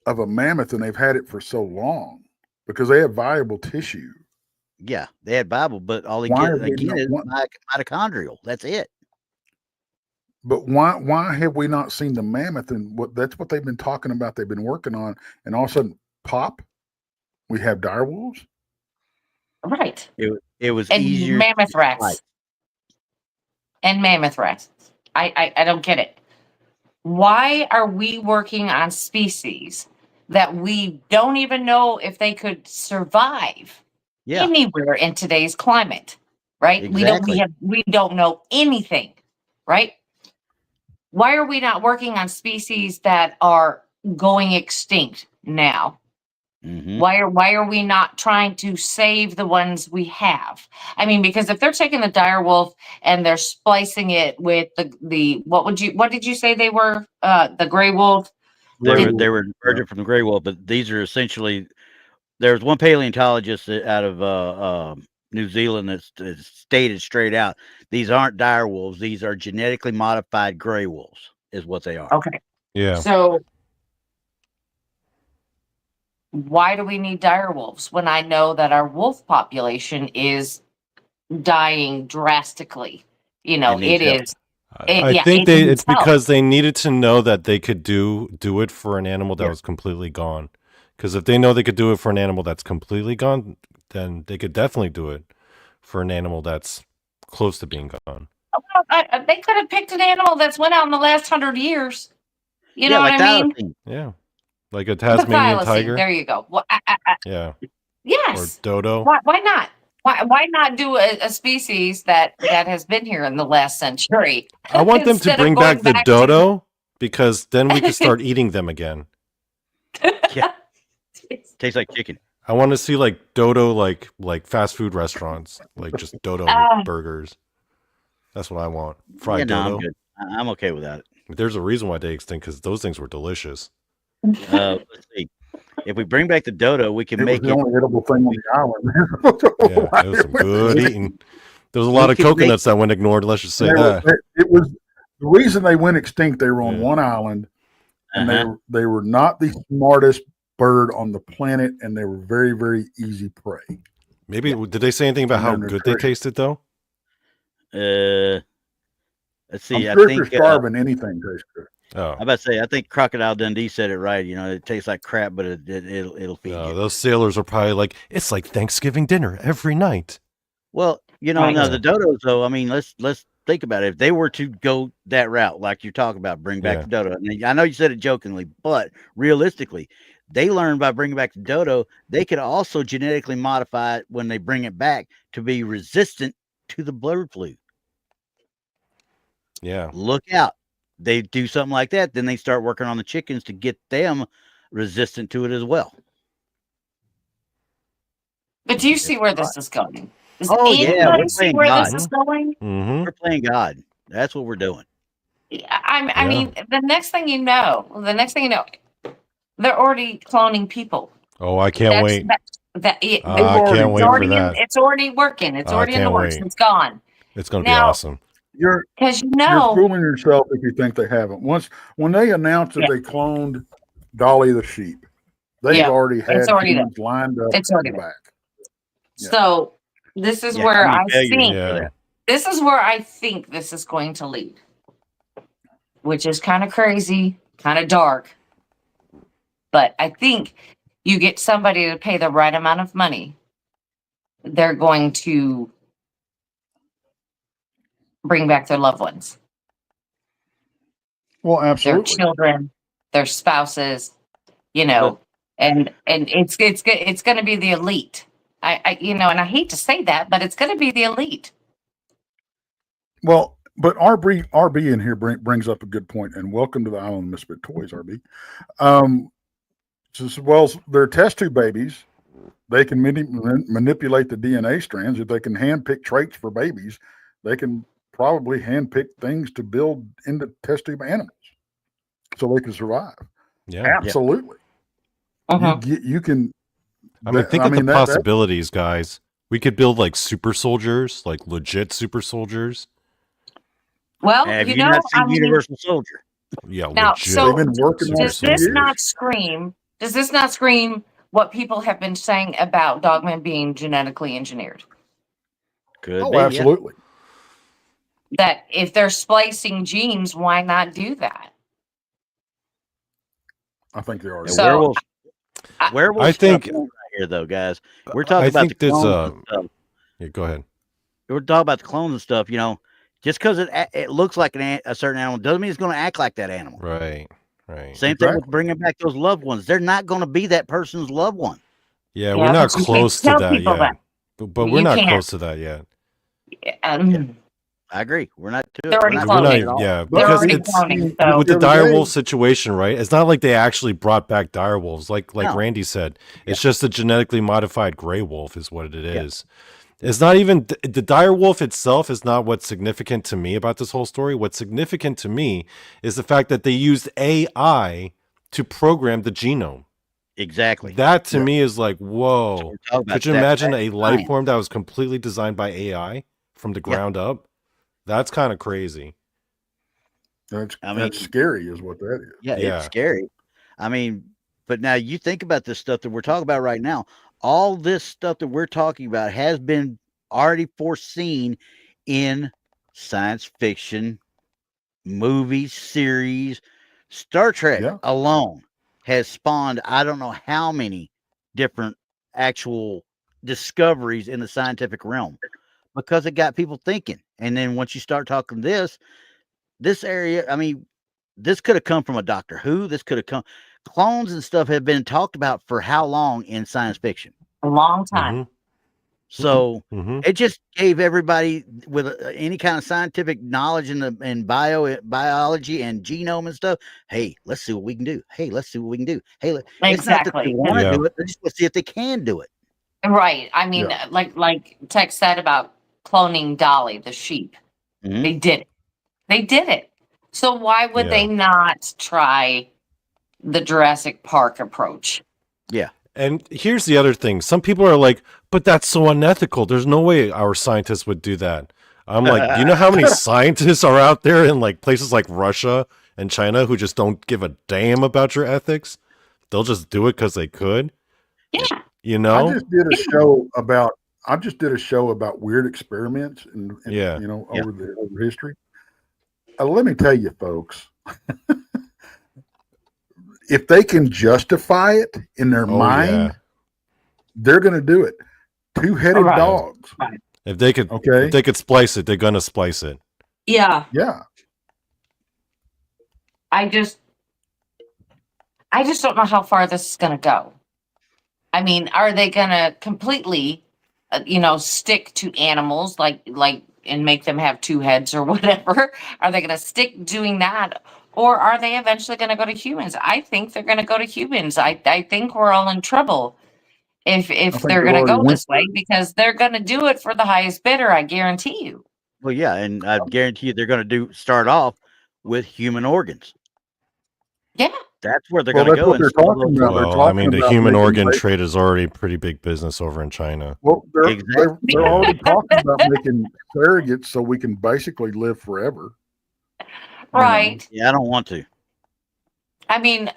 of a mammoth and they've had it for so long, because they have viable tissue. yeah, they had Bible, but all they Why get have they again not is want- mitochondrial. That's it. But why have we not seen the mammoth? And that's what they've been talking about. They've been working on, and all of a sudden, pop, we have direwolves. Right. It was And easier. mammoth to rats. fight. And mammoth rats. I don't get it. Why are we working on species that we don't even know if they could survive Yeah, anywhere in today's climate? right? Exactly. We don't know anything, right? Why are we not working on species that are going extinct now? Mm-hmm. Why are we not trying to save the ones we have? I mean, because if they're taking the dire wolf and they're splicing it with the what did you say they were? The gray wolf. They Gray were wolf, divergent from the gray wolf, but these are essentially. There's one paleontologist out of New Zealand that's stated straight out, these aren't dire wolves; these are genetically modified gray wolves, is what they are. Okay. Yeah. So why do we need dire wolves when I know that our wolf population is dying drastically? You know, It needs it help. is. I Yeah, think it it's needs help. because they needed to know that they could do it for an animal that Yeah. was completely gone. Because if they know they could do it for an animal that's completely gone, then they could definitely do it for an animal that's close to being gone. Well, they could have picked an animal that's went out in the last 100 years. You Yeah, know like what I mean? thylacine. Yeah, like a The Tasmanian thylacine. tiger. There you go. Well, Yeah, or yes. dodo. Why not? Why not do a species that has been here in the last century? I want them to Instead of bring back going the back to- dodo because then we can start eating them again. Yeah, tastes like chicken. I want to see like dodo like fast food restaurants, like just dodo Ah. burgers. That's what I want. Yeah, Fried no, I'm dodo. good. I'm okay with that. There's a reason why they extinct because those things were delicious. Let's see. If we bring back the dodo, we can It was make the it. only edible thing on the island. Yeah, it was some good eating. There was a lot We of could make- coconuts that went ignored. Let's just say They were- that. it was the reason they went extinct. They were on Yeah. one island, and Uh-huh. they were not the smartest bird on the planet, and they were very, very easy prey. Maybe did they say anything about And how their good they nutrition. tasted though? Let's see. I'm sure I if you're think starving, anything tastes good. Oh, I'm about to say. I think Crocodile Dundee said it right. You know, it tastes like crap, but it'll feed no, you. those sailors are probably like, it's like Thanksgiving dinner every night. Well, you know, Right. now the dodos, though. I mean, let's think about it. If they were to go that route, like you talk about, bring back Yeah. the dodo. And I know you said it jokingly, but realistically, they learned by bringing back the dodo. They could also genetically modify it when they bring it back to be resistant to the bird flu. Yeah. Look out. They do something like that, then they start working on the chickens to get them resistant to it as well. But do you see where this is going? Does Oh, yeah, anybody we're see playing where God. this is going? Mm-hmm. We're playing God. That's what we're doing. I Yeah. mean, the next thing you know, they're already cloning people. Oh, I can't wait. It, I can't it's wait for already that. it's already working. It's I already in the can't works. wait. It's gone. It's going to be Now- awesome. You're Because you're fooling yourself if you think they haven't. When they announced that Yeah. they cloned Dolly the sheep, they've Yeah, already had already humans lined up It's in already the there. back. Yeah. So this is Yeah, where how many I failures think for Yeah. that? this is where I think this is going to lead, which is kind of crazy, kind of dark. But I think you get somebody to pay the right amount of money, they're going to bring back their loved ones, Well, their absolutely. children, their spouses, you know, and it's going to be the elite. I and I hate to say that, but it's going to be the elite. Well, but RB in here brings up a good point, and welcome to the Island of Misfit Toys, RB. They're test tube babies. They can manipulate the DNA strands. If they can handpick traits for babies, they can probably handpick things to build into test tube animals so they can survive. Yeah. Absolutely. Mhm. You can. I mean, think of the that- possibilities, guys. We could build like super soldiers, like legit super soldiers. Well, Have you you know, not I seen mean, Universal Soldier? Yeah, Now, legit. so They've been working on it does for this years. not scream? Does this not scream what people have been saying about dogmen being genetically engineered? Could Oh, be. absolutely. That if they're splicing genes, why not do that? I think they are. Yeah. So, werewolves. I- Werewolves. I think- stuff right here, though, guys. We're talking I about think the this. clones and stuff. Yeah, go ahead. We're talking about the clones and stuff. You know, just because it looks like a certain animal doesn't mean it's going to act like that animal. Right. Right. Same thing with Exactly. bringing back those loved ones. They're not going to be that person's loved one. Yeah, Yeah, we're not but you can't close to tell that people yet. that. But we're You not can't. close to that yet. Um, I agree. We're not to They're it. We're already not We're doing cloning. it at all. yeah, But They're because already it's cloning. the So with the other direwolf day, situation, right? It's not like they actually brought back direwolves, like No. Randy said. Yeah. It's just a genetically modified gray wolf, is what it Yeah. is. It's not even the dire wolf itself is not what's significant to me about this whole story. What's significant to me is the fact that they used AI to program the genome. Exactly. That to Yeah. me is like, So whoa. we're talking about Could you that imagine a life science. form that was completely designed by AI from the Yeah. ground up? That's kind of crazy. that's I that's mean, scary, is what that is. yeah, it's Yeah. scary. I mean, but now you think about this stuff that we're talking about right now. All this stuff that we're talking about has been already foreseen in science fiction, movies, series. Star Trek Yeah. alone has spawned I don't know how many different actual discoveries in the scientific realm because it got people thinking. And then once you start talking this area, I mean, this could have come from a Doctor Who. This could have come. Clones and stuff have been talked about for how long in science fiction? a long time. Mm-hmm. So Mm-hmm. it just gave everybody with any kind of scientific knowledge in biology and genome and stuff. Hey, let's see what we can do. Hey, let's see what we can do. Hey, it's not that they Exactly. want to Yeah. do it; they just want to see if they can do it. Right. I mean, Yeah. like Tex said about cloning Dolly, the sheep. Mhm. They did it. They did it. So why would Yeah. they not try the Jurassic Park approach? Yeah, And here's the other thing. Some people are like, but that's so unethical. There's no way our scientists would do that. I'm like, do you know how many scientists are out there in like places like Russia and China who just don't give a damn about your ethics? They'll just do it because they could. Yeah. You I know? just did a show about weird experiments and Yeah. Yeah. over history. Let me tell you, folks, if they can justify it in their Oh mind, yeah. they're going to do it. Two-headed Right. dogs. If they could Okay. if they could splice it, they're gonna splice it. Yeah. Yeah. I just don't know how far this is going to go. I mean, are they going to completely, stick to animals like and make them have two heads or whatever? Are they going to stick doing that, or are they eventually going to go to humans? I think they're going to go to humans. I think we're all in trouble if I think they're they've going to already go went this way because they're going to do it for the highest bidder. I guarantee you. well, yeah, and I guarantee you they're going to start off with human organs. Yeah. That's where they're Well, going to that's go what and they're sell talking those about. organs. They're Well, I mean, talking the about human making organ bacon. trade is already pretty big business over in China. Well, Exactly. they're already talking about making surrogates so we can basically live forever. Right. Yeah, I don't want to. I mean,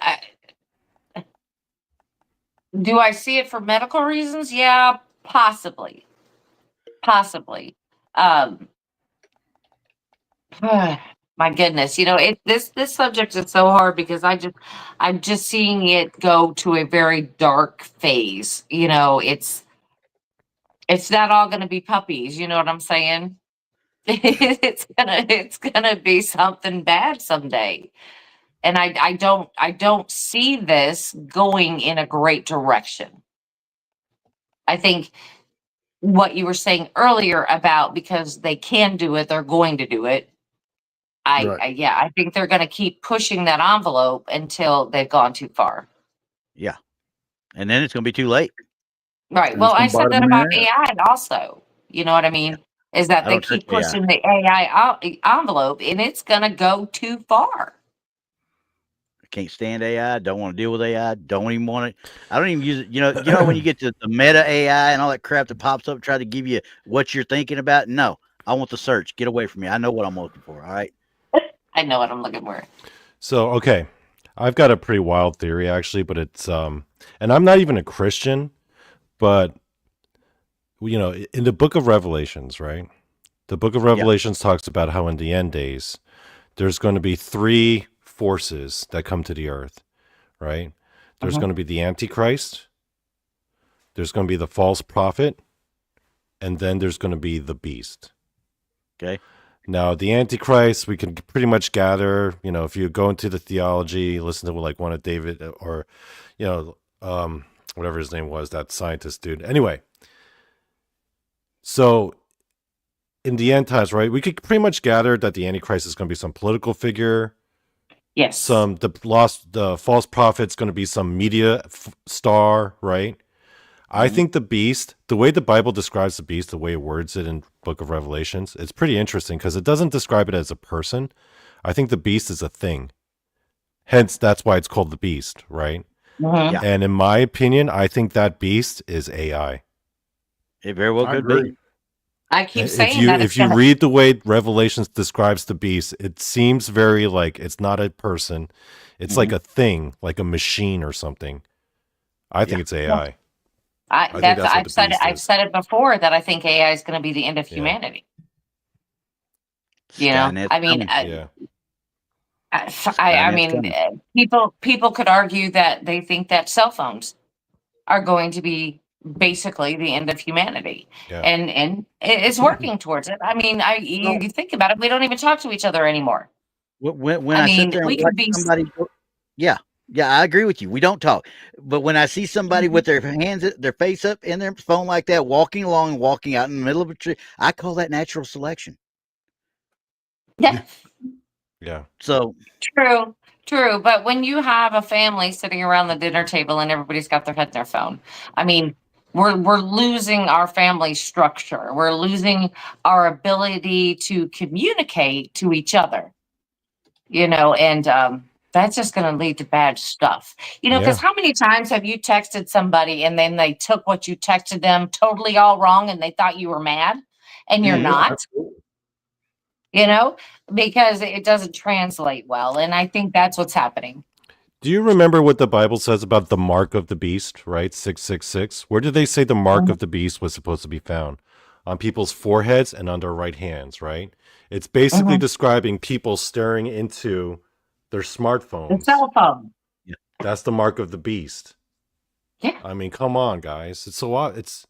do I see it for medical reasons? Yeah, possibly. Possibly. Um, my goodness, this subject is so hard because I'm just seeing it go to a very dark phase. It's not all going to be puppies. You know what I'm saying? It's gonna be something bad someday, and I don't see this going in a great direction. I think what you were saying earlier about because they can do it, they're going to do it. Right. I think they're going to keep pushing that envelope until they've gone too far. Yeah, and then it's going to be too late. Right. And Well, it's I going to said bite that them in about the ass. AI also. You know what I mean? Is that I they don't touch keep AI. pushing the AI envelope and it's going to go too far. I can't stand AI. Don't want to deal with AI. Don't even want it. I don't even use it. You know when you get to the meta AI and all that crap that pops up, try to give you what you're thinking about. No, I want the search. Get away from me. I know what I'm looking for. All right. I know what I'm looking for. So, okay. I've got a pretty wild theory actually, but it's and I'm not even a Christian, but in the book of Revelations, right? The book of Revelations talks about how in the end days there's going to be three forces that come to the earth, right? There's going to be the Antichrist, there's going to be the false prophet, and then there's going to be the beast. Okay. Now, the Antichrist, we can pretty much gather, if you go into the theology, listen to like one of David or, whatever his name was, that scientist dude. Anyway, so in the end times, right? We could pretty much gather that the Antichrist is going to be some political figure. Yes. The false prophet's going to be some media star, right? I think the beast, the way the Bible describes the beast, the way it words it in Book of Revelations, it's pretty interesting because it doesn't describe it as a person. I think the beast is a thing. Hence, that's why it's called the beast, right? Mhm. Yeah. And in my opinion, I think that beast is AI. It very well I could agree. be. I keep If saying that. you read the way Revelations describes the beast, it seems very like it's not a person. It's like a thing, like a machine or something. I think it's AI. think that's what I've the said it. beast I've is. said it before that I think AI is going to be the end of Yeah. humanity. You know, Skynet's I mean, coming. Yeah. I Skynet's mean, coming. people could argue that they think that cell phones are going to be basically the end of humanity, Yeah. and it's working towards it. I mean, you think about it, we don't even talk to each other anymore. When I I sit mean, there and we watch could be somebody, yeah, I agree with you. We don't talk, but when I see somebody with their their face up in their phone like that, walking along and walking out in the middle of a tree, I call that natural selection. yeah. Yeah. So True. But when you have a family sitting around the dinner table and everybody's got their head in their phone, I mean, we're losing our family structure. We're losing our ability to communicate to each other. You know, and that's just going to lead to bad stuff. You know, because Yeah. how many times have you texted somebody and then they took what you texted them totally all wrong and they thought you were mad and you're Yeah, not? absolutely. You know, because it doesn't translate well, and I think that's what's happening. Do you remember what the Bible says about the mark of the beast, right? 666. Where did they say the mark of the beast was supposed to be found? On people's foreheads and on their right hands, right? It's basically Mhm. describing people staring into their The smartphones. cell phone. That's the mark of the beast. Yeah. I mean, come on, guys. It's so it's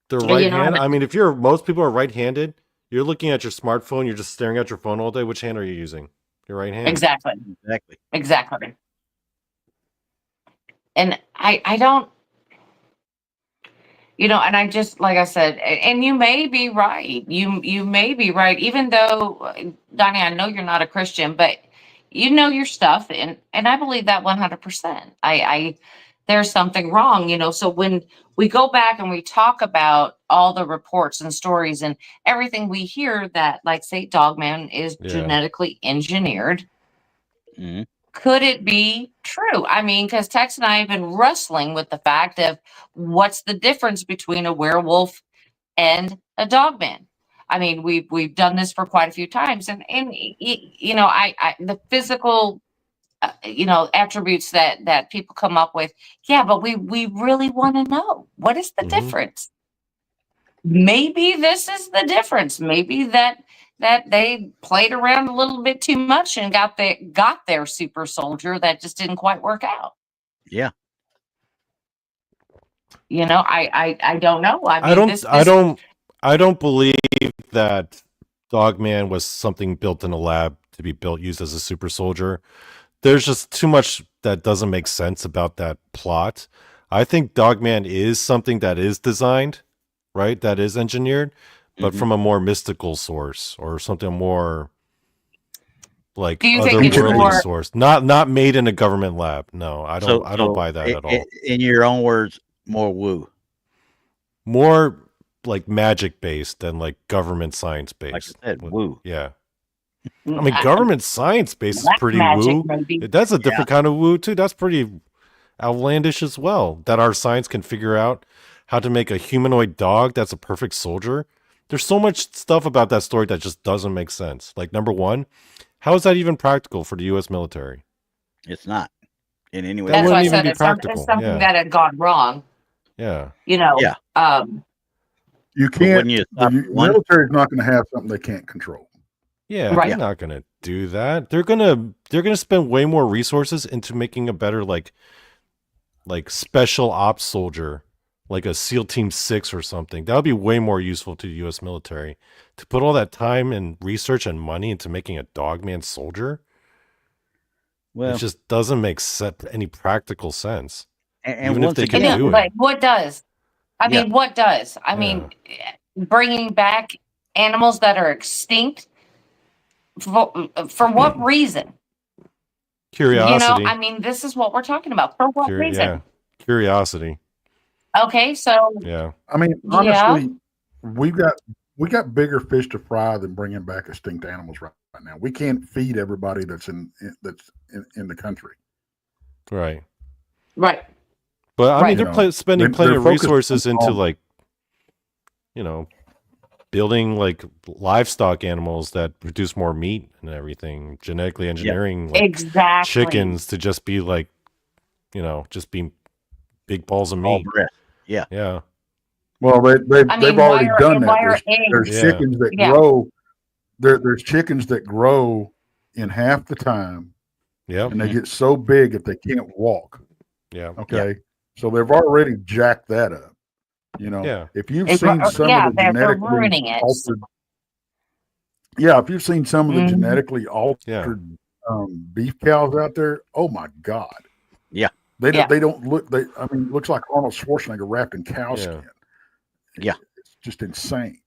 their Well, right you know, hand. I mean, if most people are right-handed, you're looking at your smartphone, you're just staring at your phone all day. Which hand are you using? Your right hand. exactly. And I don't, you know, and I just, like I said, and you may be right. You may be right, even though, Donnie, I know you're not a Christian, but you know your stuff, and I believe that 100%. There's something wrong, you know. So when we go back and we talk about all the reports and stories and everything we hear that, like, say, Dogman is Yeah. genetically engineered, mhm. could it be true? I mean, because Tex and I have been wrestling with the fact of what's the difference between a werewolf and a dogman. I mean, we've done this for quite a few times, and you know, I the physical, you know, attributes that people come up with. Yeah, but we really want to know, what is the Mhm. difference? Maybe this is the difference. Maybe that they played around a little bit too much and got their super soldier that just didn't quite work out. Yeah. You know, I don't know. I I mean, don't this I don't believe that Dogman was something built in a lab to be used as a super soldier. There's just too much that doesn't make sense about that plot. I think Dogman is something that is designed, right? That is engineered, but Mhm. from a more mystical source or something more like Do you think it's Ancient otherworldly more? source. Not made in a government lab. No, I don't So buy that at all. in your own words, more woo. More like magic based than like government science Like based. I said, woo. Yeah. I mean, government science based is Black pretty magic, woo. maybe. That's a different kind of woo too. That's pretty outlandish as well. That our science can figure out how to make a humanoid dog that's a perfect soldier. There's so much stuff about that story that just doesn't make sense. Like, number one, how is that even practical for the U.S. military? It's not in any way. That That's why I wouldn't even said be it's practical. something Yeah. that had gone wrong. Yeah. You know. Yeah. You But can't. wouldn't you stop The at one? military's not going to have something they can't control. Yeah, Right. they're not gonna do that. They're gonna spend way more resources into making a better like special ops soldier, like a SEAL Team 6 or something. That would be way more useful to the US military. To put all that time and research and money into making a dogman soldier, Well, it just doesn't make any practical sense. and even if once they I could again, know, do but it. what does? I mean, what does? I Yeah. mean, bringing back animals that are extinct for what reason? Curiosity. I mean, this is what we're talking about. For what reason? Yeah. Curiosity. Okay, so Yeah. I mean, Yeah. honestly, we got bigger fish to fry than bringing back extinct animals right now. We can't feed everybody that's in the country. Right. right. But I mean, Right. they're spending plenty they're of focused resources into on- like, building like livestock animals that produce more meat and everything, genetically engineering like Exactly. chickens to just be like, just be big balls of All meat. breath. Yeah. Yeah. Well, they've I mean, already why are- done and that. why are There's eggs- Yeah. chickens that Yeah. grow. There's chickens that grow in half the time, Yep. and they get so big that they can't walk. Yeah. Okay, so they've already jacked that up. Yeah. If you've It's- seen some yeah, of the they're genetically ruining it. altered, if you've seen some of the Mhm. genetically altered beef cows out there, oh my God, Yeah. they Yeah. don't look. Looks like Arnold Schwarzenegger wrapped in cow Yeah. skin. Yeah. It's just insane.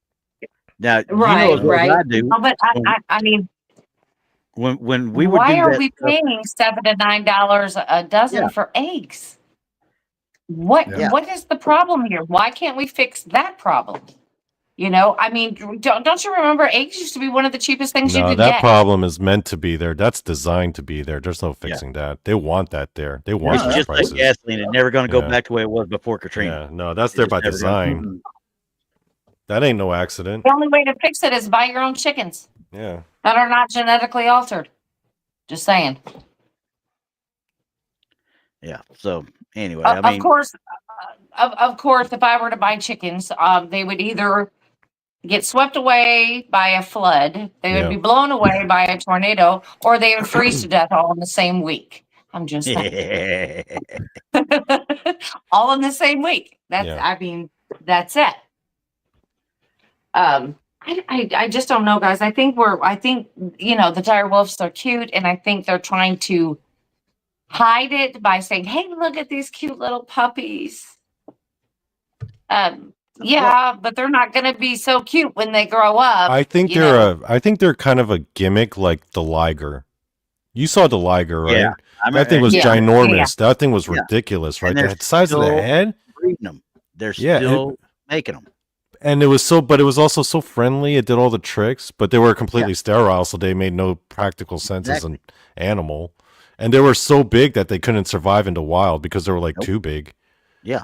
Now, Right, you know as well as right. I do. No, but I mean, When we would why do are that we stuff- paying $7 to $9 a dozen Yeah. for eggs? What Yeah. What is the problem here? Why can't we fix that problem? I mean, don't you remember eggs used to be one of the cheapest things you No, could that get? problem is meant to be there. That's designed to be there. There's no fixing that. They want that there. They want It's those just prices. like gasoline. It's never going to go Yeah. back to the way it was before Katrina. Yeah, no, that's It's there just by never gonna- design. Mhm. That ain't no accident. The only way to fix it is buy your own chickens Yeah. that are not genetically altered. Just saying. Yeah. So anyway, I mean, Of course, if I were to buy chickens, they would either get swept away by a flood, they would Yeah. be blown away by a tornado, or they would freeze to death all in the same week. I'm just saying. All in the same week. That's it. I just don't know, guys. I think the dire wolves are cute, and I think they're trying to hide it by saying, "Hey, look at these cute little puppies." Yeah, but they're not going to be so cute when they grow up. I think they're kind of a gimmick like the liger. You saw the liger, right? Yeah, That thing was Yeah. ginormous. That thing was Yeah. ridiculous, right? And they're The size of the still- head. breeding them. They're Yeah, still making them. And it was also so friendly. It did all the tricks, but they were completely sterile, so they made no practical sense as an animal. And they were so big that they couldn't survive in the wild because they were like too big. Yeah.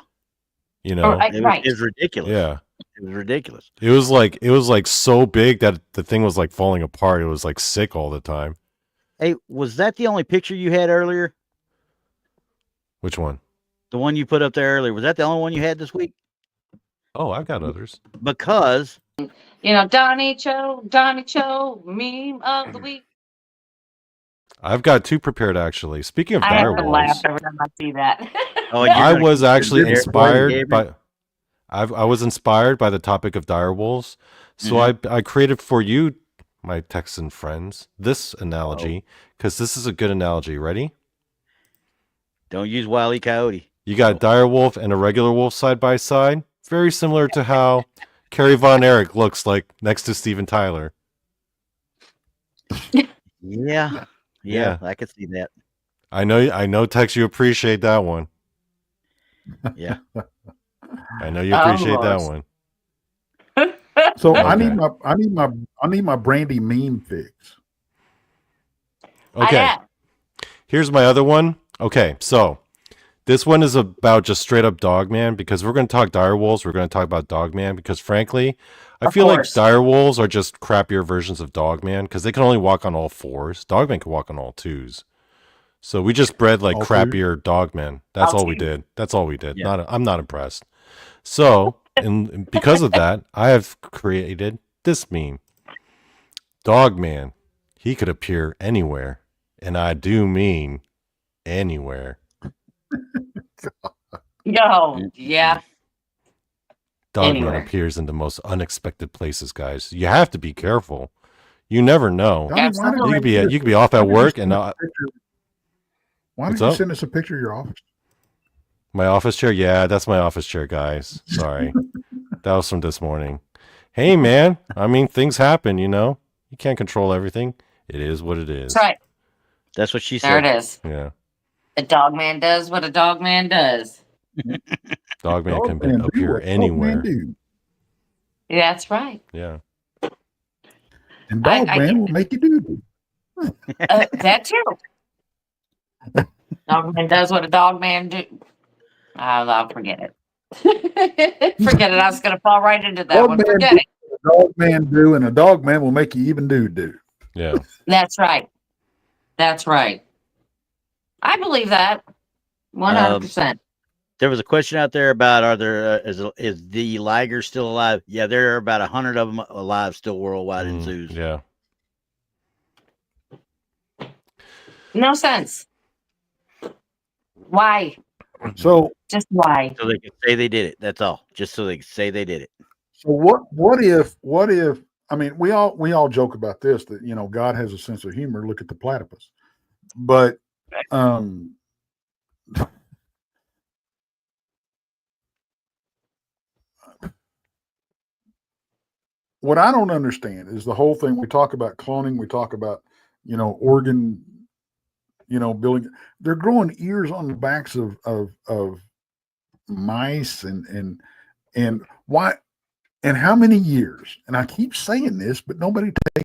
You know? Right. It was ridiculous. Yeah. It was ridiculous. It was like so big that the thing was like falling apart. It was like sick all the time. Hey, was that the only picture you had earlier? Which one? The one you put up there earlier. Was that the only one you had this week? Oh, I've got others. Because Donny Cho, meme of the week. I've got two prepared actually. Speaking of I have to direwolves, laugh every time I see that. Oh, you're I gonna was keep actually it there. inspired by. I was inspired by the topic of direwolves, so I created for you, my Texan friends, this analogy because this is a good analogy. Ready? Don't use Wile E. Coyote. You got a direwolf and a regular wolf side by side, very similar to how Carrie Von Erich looks like next to Steven Tyler. Yeah. Yeah. I could see that. I know, Tex, you appreciate that one. Yeah. I know you appreciate that Lord. one. So Okay. I need my Brandi meme fix. Okay. Here's my other one. Okay, so this one is about just straight up Dogman because we're going to talk direwolves. We're going to talk about Dogman because, frankly, I feel like direwolves are just crappier versions of Dogman because they can only walk on all fours. Dogman can walk on all twos. So we just bred like All crappier Dogmen. That's all we did. That's all we did. Yeah. I'm not impressed. So, and because of that, I have created this meme. Dogman, he could appear anywhere, and I do mean anywhere. Yo, yeah. Dogman Anywhere. appears in the most unexpected places, guys. You have to be careful. You never know. Donny, why don't You could be off at work and Why What's don't you up? send us a picture of your office? My office chair? Yeah, that's my office chair, guys. Sorry. That was from this morning. Hey, man. I mean, things happen, you know? You can't control everything. It is what it is. That's right. That's what she There said. it is. Yeah. A dog man does what a dog man does. Dogman can Dogman do appear what anywhere. Dogman do. Yeah, that's right. Yeah. And I Dogman will make you do. That too. Dog man does what a dog man do. I'll forget it. Forget it. I was going to fall right into that one. Forget it. Dogman do, and a Dogman will make you even do. Yeah. That's right. That's right. I believe that 100%. There was a question out there about is the liger still alive? Yeah, there are about 100 of them alive still worldwide in zoos. Yeah. No sense. Why? So Just why? So they can say they did it. That's all. Just so they can say they did it. So what if I mean we all joke about this, that you know God has a sense of humor, look at the platypus. But what I don't understand is the whole thing. We talk about cloning, we talk about, you know, organ, you know, building. They're growing ears on the backs of mice and why, and how many years? And I keep saying this, but nobody takes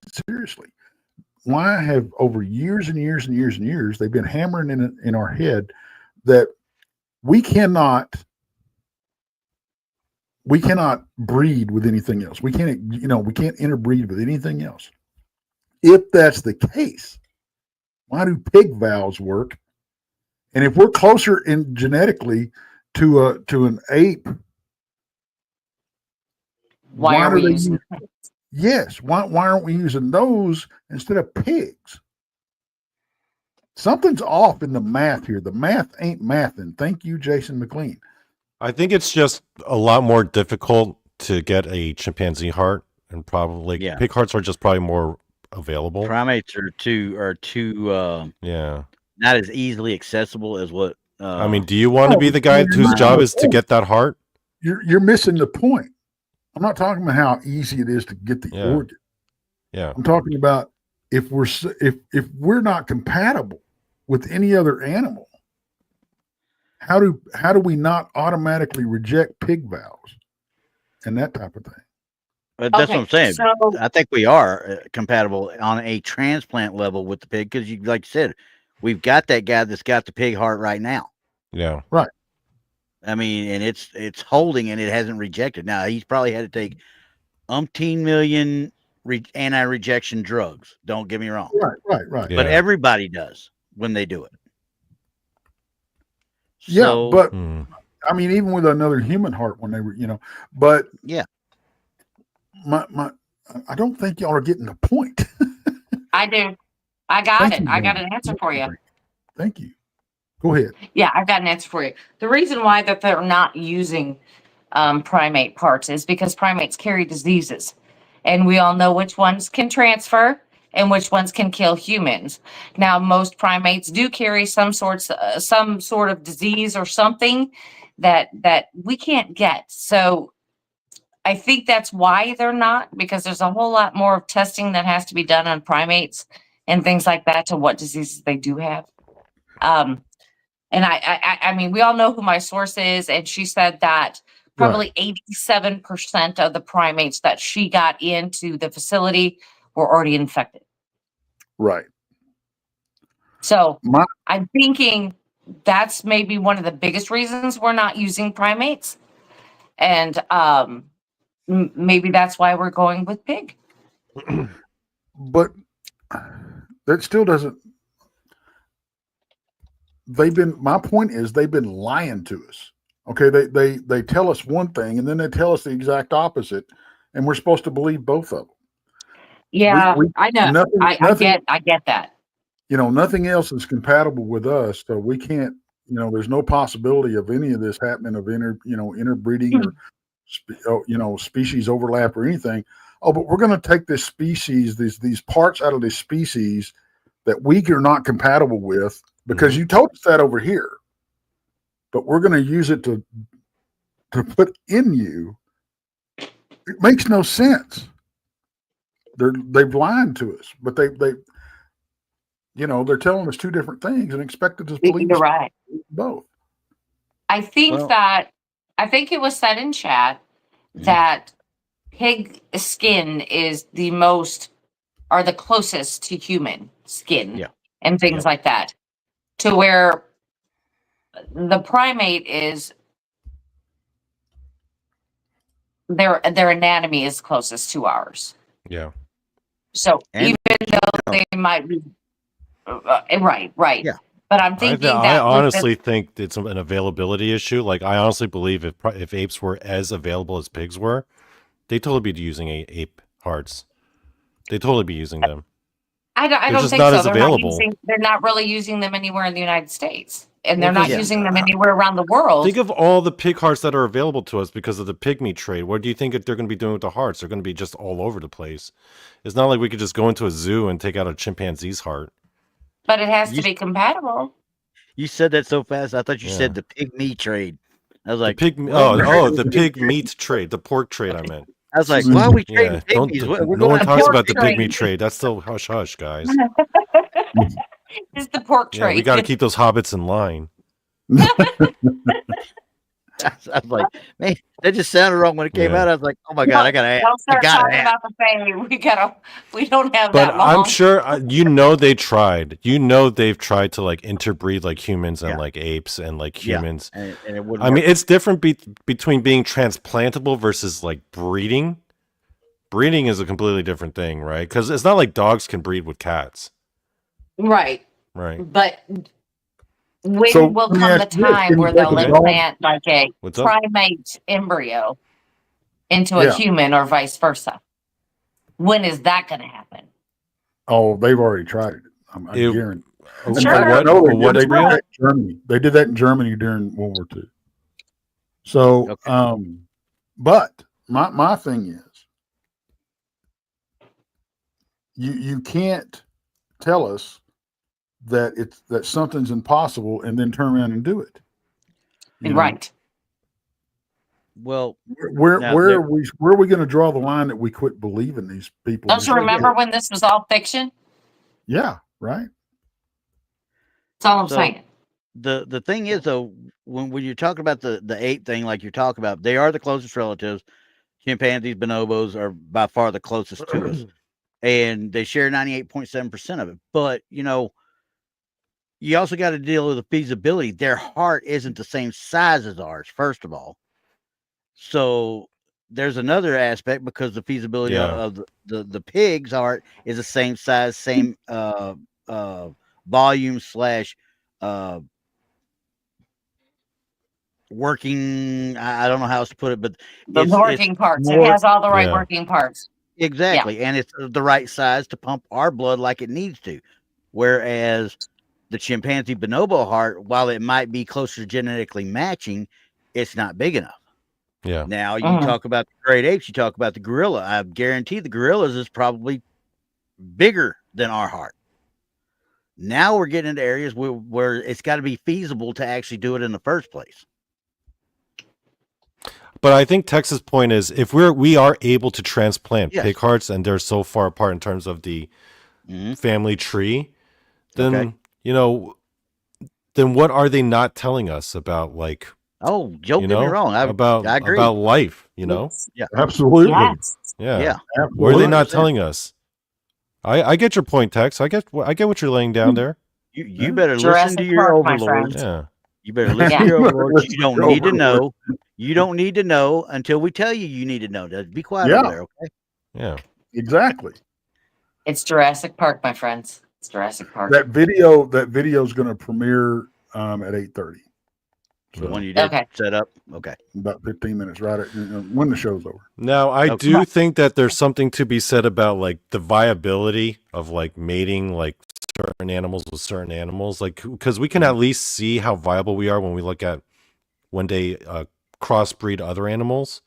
it seriously. Why have over years and years and years and years they've been hammering in our head that we cannot breed with anything else. We can't interbreed with anything else. If that's the case, why do pig valves work? And if we're closer in genetically to an ape, Why are we using yes, why aren't we using those instead of pigs? Something's off in the math here. The math ain't mathing. Thank you, Jason McLean. I think it's just a lot more difficult to get a chimpanzee heart, and probably pig hearts are just probably more available. Primates are too not as easily accessible as what I mean, do you want to be the guy whose job is to get that heart? You're missing the point. I'm not talking about how easy it is to get the organ. Yeah. I'm talking about if we're not compatible with any other animal, how do we not automatically reject pig valves and that type of thing? But that's what I'm saying. So, I think we are compatible on a transplant level with the pig because, like you said, we've got that guy that's got the pig heart right now. Yeah. Right. I mean, and it's holding and it hasn't rejected. Now, he's probably had to take umpteen million anti-rejection drugs. Don't get me wrong. Right. But everybody does when they do it. Yeah, so, but I mean, even with another human heart, when they were, but yeah, I don't think y'all are getting the point. I do. I got it. I got an answer for you. Thank you. Go ahead. Yeah, I've got an answer for you. The reason why that they're not using primate parts is because primates carry diseases, and we all know which ones can transfer and which ones can kill humans. Now, most primates do carry some sort of disease or something that we can't get. So I think that's why they're not, because there's a whole lot more of testing that has to be done on primates and things like that to what diseases they do have. And I mean, we all know who my source is, and she said that probably 87% of the primates that she got into the facility were already infected. Right. So I'm thinking that's maybe one of the biggest reasons we're not using primates. And maybe that's why we're going with pig. But that still doesn't. My point is they've been lying to us. Okay. They tell us one thing and then they tell us the exact opposite. And we're supposed to believe both of them. Yeah, I know. I get that. Nothing else is compatible with us. So we can't, there's no possibility of any of this happening of interbreeding or, species overlap or anything. Oh, but we're going to take this species, these parts out of this species that we are not compatible with, because you told us that over here. but we're going to use it to put in you. It makes no sense. They've lied to us, but they they're telling us two different things and expected us to believe You're right. both. I think it was said in chat that pig skin is the closest to human skin and things like that, to where the primate is their anatomy is closest to ours. Yeah. So even though they might be right. Yeah. But I'm thinking I honestly think it's an availability issue. Like, I honestly believe if apes were as available as pigs were, they'd totally be using ape hearts. They'd totally be using them. I don't just think not so. as available. They're not really using them anywhere in the United States, and they're not using them anywhere around the world. Think of all the pig hearts that are available to us because of the pygmy trade. What do you think they're going to be doing with the hearts? They're going to be just all over the place. It's not like we could just go into a zoo and take out a chimpanzee's heart. But it has to be compatible. You said that so fast. I thought you said the pygmy trade. I was like, the pig meat trade, the pork trade. I meant. I was like, why are we trading pygmies? No one talks about the pygmy trade. That's still hush hush, guys. It's the pork trade. We got to keep those hobbits in line. I was like, man, that just sounded wrong when it came out. I was like, oh my god, I gotta ask. Don't start talking about the family. We don't have but that long. I'm sure they tried. They've tried to like interbreed like humans and like apes and like humans. And it wouldn't I mean, it's different between being transplantable versus like breeding. Breeding is a completely different thing, right? Because it's not like dogs can breed with cats. Right. But when will come the time where they'll implant like a primate embryo into a human or vice versa? When is that going to happen? Oh, they've already tried it. I'm guaranteed. What embryo? Germany. They did that in Germany during World War II. So, but my thing is, you can't tell us that something's impossible and then turn around and do it. Right. Well, where are we going to draw the line that we quit believing these people? Don't you remember when this was all fiction? Yeah, right. That's all I'm saying. The thing is though, when you're talking about the ape thing, like you're talking about, they are the closest relatives. Chimpanzees, bonobos are by far the closest to us, and they share 98.7% of it. But you also got to deal with the feasibility. Their heart isn't the same size as ours, first of all. So there's another aspect, because the feasibility of the pig's heart is the same size, same volume / working. I don't know how else to put it, but the working parts. It has all the right working parts. Exactly. And it's the right size to pump our blood like it needs to. Whereas the chimpanzee bonobo heart, while it might be closer to genetically matching, it's not big enough. Yeah. Now you talk about the great apes, you talk about the gorilla. I guarantee the gorillas is probably bigger than our heart. Now we're getting into areas where it's got to be feasible to actually do it in the first place. But I think Tex's point is, if we are able to transplant pig hearts and they're so far apart in terms of the family tree, then then what are they not telling us about, like? Oh, don't get me wrong. I agree about life. Yeah, absolutely. Yeah. What are they not telling us? I get your point, Tex. I get what you're laying down there. You better listen to your overlords. Yeah. You better listen to your overlords. You don't need to know. You don't need to know until we tell you need to know. Just be quiet over there, okay? Yeah. Exactly. It's Jurassic Park, my friends. It's Jurassic Park. That video is going to premiere at 8:30. The one you did set up? Okay. About 15 minutes, right when the show's over. Now, I do think that there's something to be said about like the viability of like mating like certain animals with certain animals, like, because we can at least see how viable we are when we look at when they crossbreed other animals.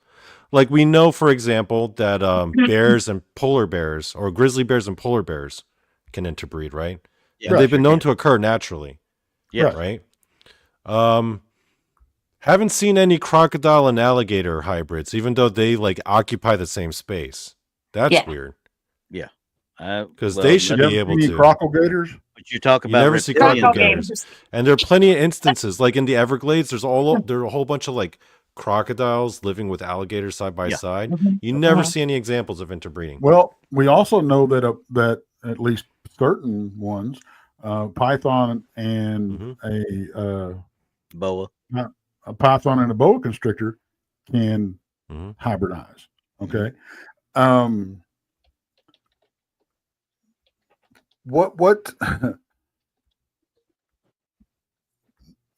Like, we know, for example, that bears and polar bears, or grizzly bears and polar bears, can interbreed, right? Yeah, and they've been known to occur naturally. Yeah. Right. Haven't seen any crocodile and alligator hybrids, even though they like occupy the same space. That's weird. Yeah. Because they should You be ever able see to. crocodilators? But you talk You about never see reptilians, crocodiles, and there are plenty of instances, like in the Everglades. There are a whole bunch of like crocodiles living with alligators side by side. You never see any examples of interbreeding. Well, we also know that that at least certain ones, python and boa. a python and a boa constrictor can hybridize. Okay. What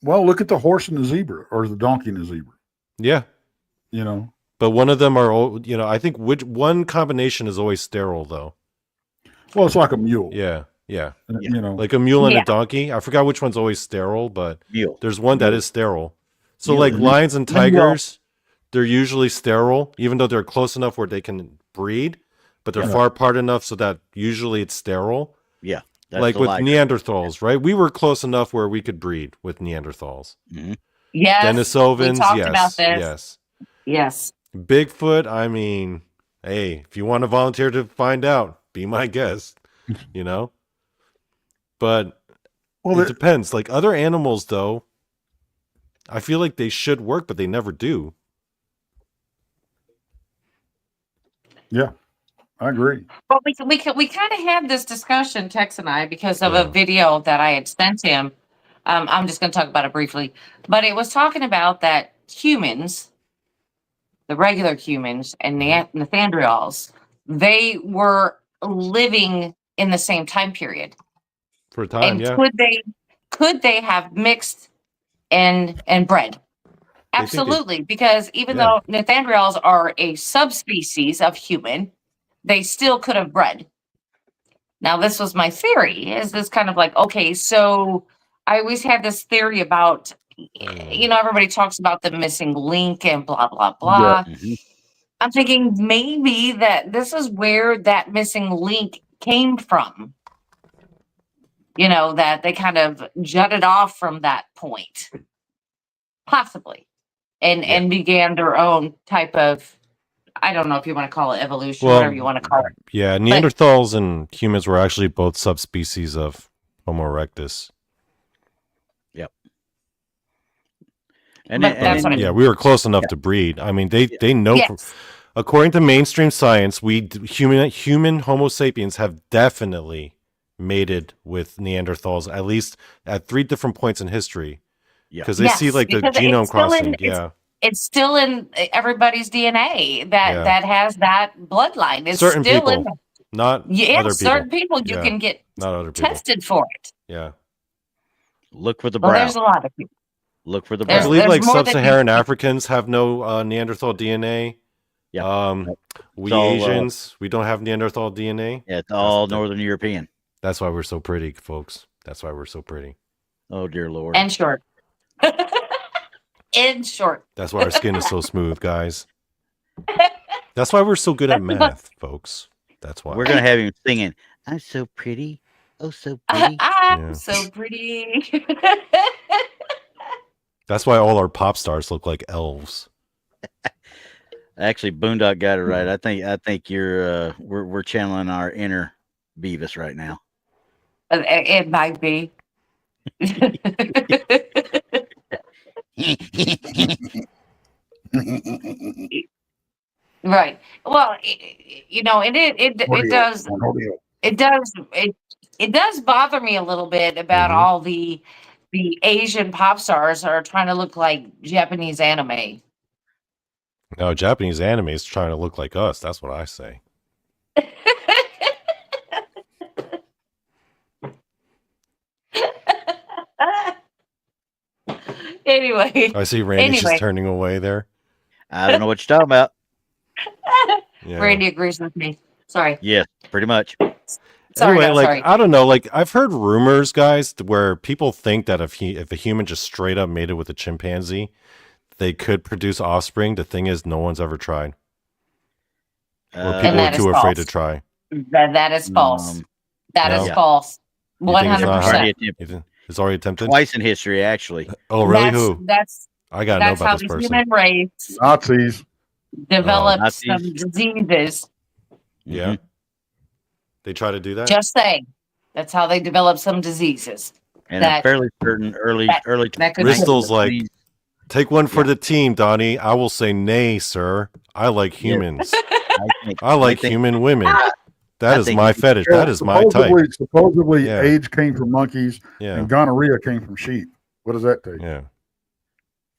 well, look at the horse and the zebra, or the donkey and the zebra. Yeah. You know. But one of them are, I think one combination is always sterile though. Well, it's like a mule. Yeah. Yeah. You know, like a mule and a donkey. I forgot which one's always sterile, but there's one that is sterile. So like lions and tigers, they're usually sterile, even though they're close enough where they can breed, but they're far apart enough so that usually it's sterile. Yeah. Like with Neanderthals, right? We were close enough where we could breed with Neanderthals. Yes. Denisovans, we talked about this. Yes. Bigfoot, I mean, hey, if you want to volunteer to find out, be my guest, But it depends. Like other animals, though, I feel like they should work, but they never do. Yeah, I agree. Well, we kind of had this discussion, Tex and I, because of a video that I had sent him. I'm just going to talk about it briefly, but it was talking about that humans, the regular humans, and Neanderthals, they were living in the same time period for a time. And could they have mixed and bred? Absolutely, because even though Neanderthals are a subspecies of human, they still could have bred. Now, this was my theory. Is this kind of like, okay, so I always had this theory about, everybody talks about the missing link and blah, blah, blah. Yeah. I'm thinking maybe that this is where that missing link came from. That they kind of jutted off from that point. Possibly. And began their own type of, I don't know if you want to call it evolution, whatever you want to call it. Yeah, Neanderthals and humans were actually both subspecies of Homo erectus. Yep. We were close enough to breed. I mean, they know. Yes. According to mainstream science, human Homo sapiens have definitely mated with Neanderthals, at least at 3 different points in history. Yeah, because they see like the genome crossing. It's still in everybody's DNA that has that bloodline. It's certain still people, not other people. Certain people you can get not other people. tested for it. Yeah. Look for the brown. There's a lot of people. Look for the brown. I believe like sub-Saharan Africans have no Neanderthal DNA. Yeah. We Asians, we don't have Neanderthal DNA. Yeah, it's all Northern European. That's why we're so pretty, folks. That's why we're so pretty. Oh, dear Lord. And short. In short. That's why our skin is so smooth, guys. That's why we're so good at math, folks. That's why. We're going to have him singing, I'm so pretty. Oh, so pretty. I'm so pretty. That's why all our pop stars look like elves. Actually, Boondock got it right. I think you're we're channeling our inner Beavis right now. It might be. Right. Well, it does bother me a little bit about all the Asian pop stars are trying to look like Japanese anime. No, Japanese anime is trying to look like us. That's what I say. Anyway. I see Randy just turning away there. I don't know what you're talking about. Yeah. Randy agrees with me. Sorry. Yeah, pretty much. Sorry, I don't know. Like I've heard rumors, guys, where people think that if a human just straight up mated with a chimpanzee, they could produce offspring. The thing is, no one's ever tried. Or people are too afraid to try. That is false. That is false. 100%. It's already attempted twice in history, actually. Oh, really? Who? I gotta know That's how about the this person. human race Nazis. developed Nazis. some diseases. Yeah. They try to do that. Just saying. That's how they developed some diseases. And I'm That- fairly certain early that could- Bristol's like, 1920s. take one for Yeah. the team, Donnie. I will say nay, sir. I like humans. I like think- human women. I That is think my you- fetish. That is my type. Supposedly, Yeah. AIDS came from monkeys Yeah. and gonorrhea came from sheep. What does that take? Yeah.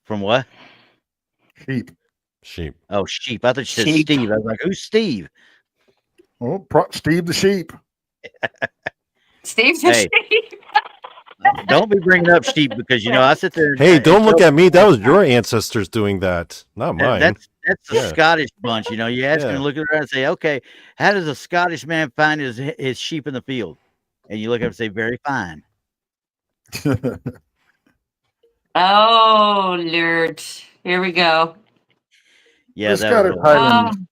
From what? Sheep. Sheep. Oh, sheep. I thought you said Sheep. Steve. I was like, who's Steve? Well, Steve the sheep. Steve Hey. Don't be bringing up sheep because I sit there. Hey, don't look at me. That was your ancestors doing that, not mine. That's the Yeah. Scottish bunch. You ask Yeah. them to look around and say, okay, how does a Scottish man find his sheep in the field? And you look up and say, very fine. Oh, Lord. Here we go. Yeah, The that Scottish was Highlands. Um,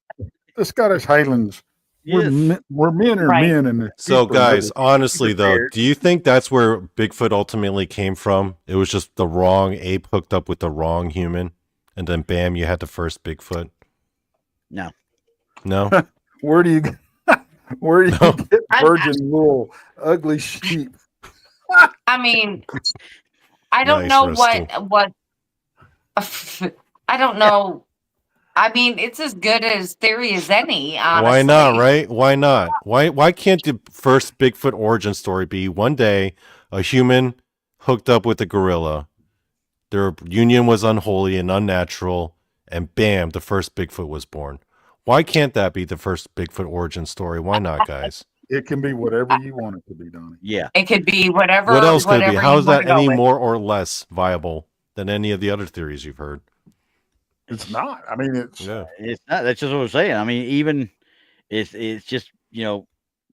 The Scottish Highlands. yes. We're men are Right. men, and the So, sheep are guys, others. honestly, though, prepared. do you think that's where Bigfoot ultimately came from? It was just the wrong ape hooked up with the wrong human, and then bam, you had the first Bigfoot. No. No. Where do you where do you No. get virgin wool, ugly sheep? I mean, I don't Nice, know Rusty. what I don't know. I mean, it's as good as theory as any. Honestly. Why not? Right? Why not? Why can't the first Bigfoot origin story be one day a human hooked up with a gorilla, their union was unholy and unnatural, and bam, the first Bigfoot was born? Why can't that be the first Bigfoot origin story? Why not, guys? It can be whatever you want it to be, Donnie. Yeah. It could be whatever. What else could it be? whatever How you is that wanna go any with. more or less viable than any of the other theories you've heard? It's not. I mean, it's Yeah. It's not. That's just what I'm saying. I mean, even it's just to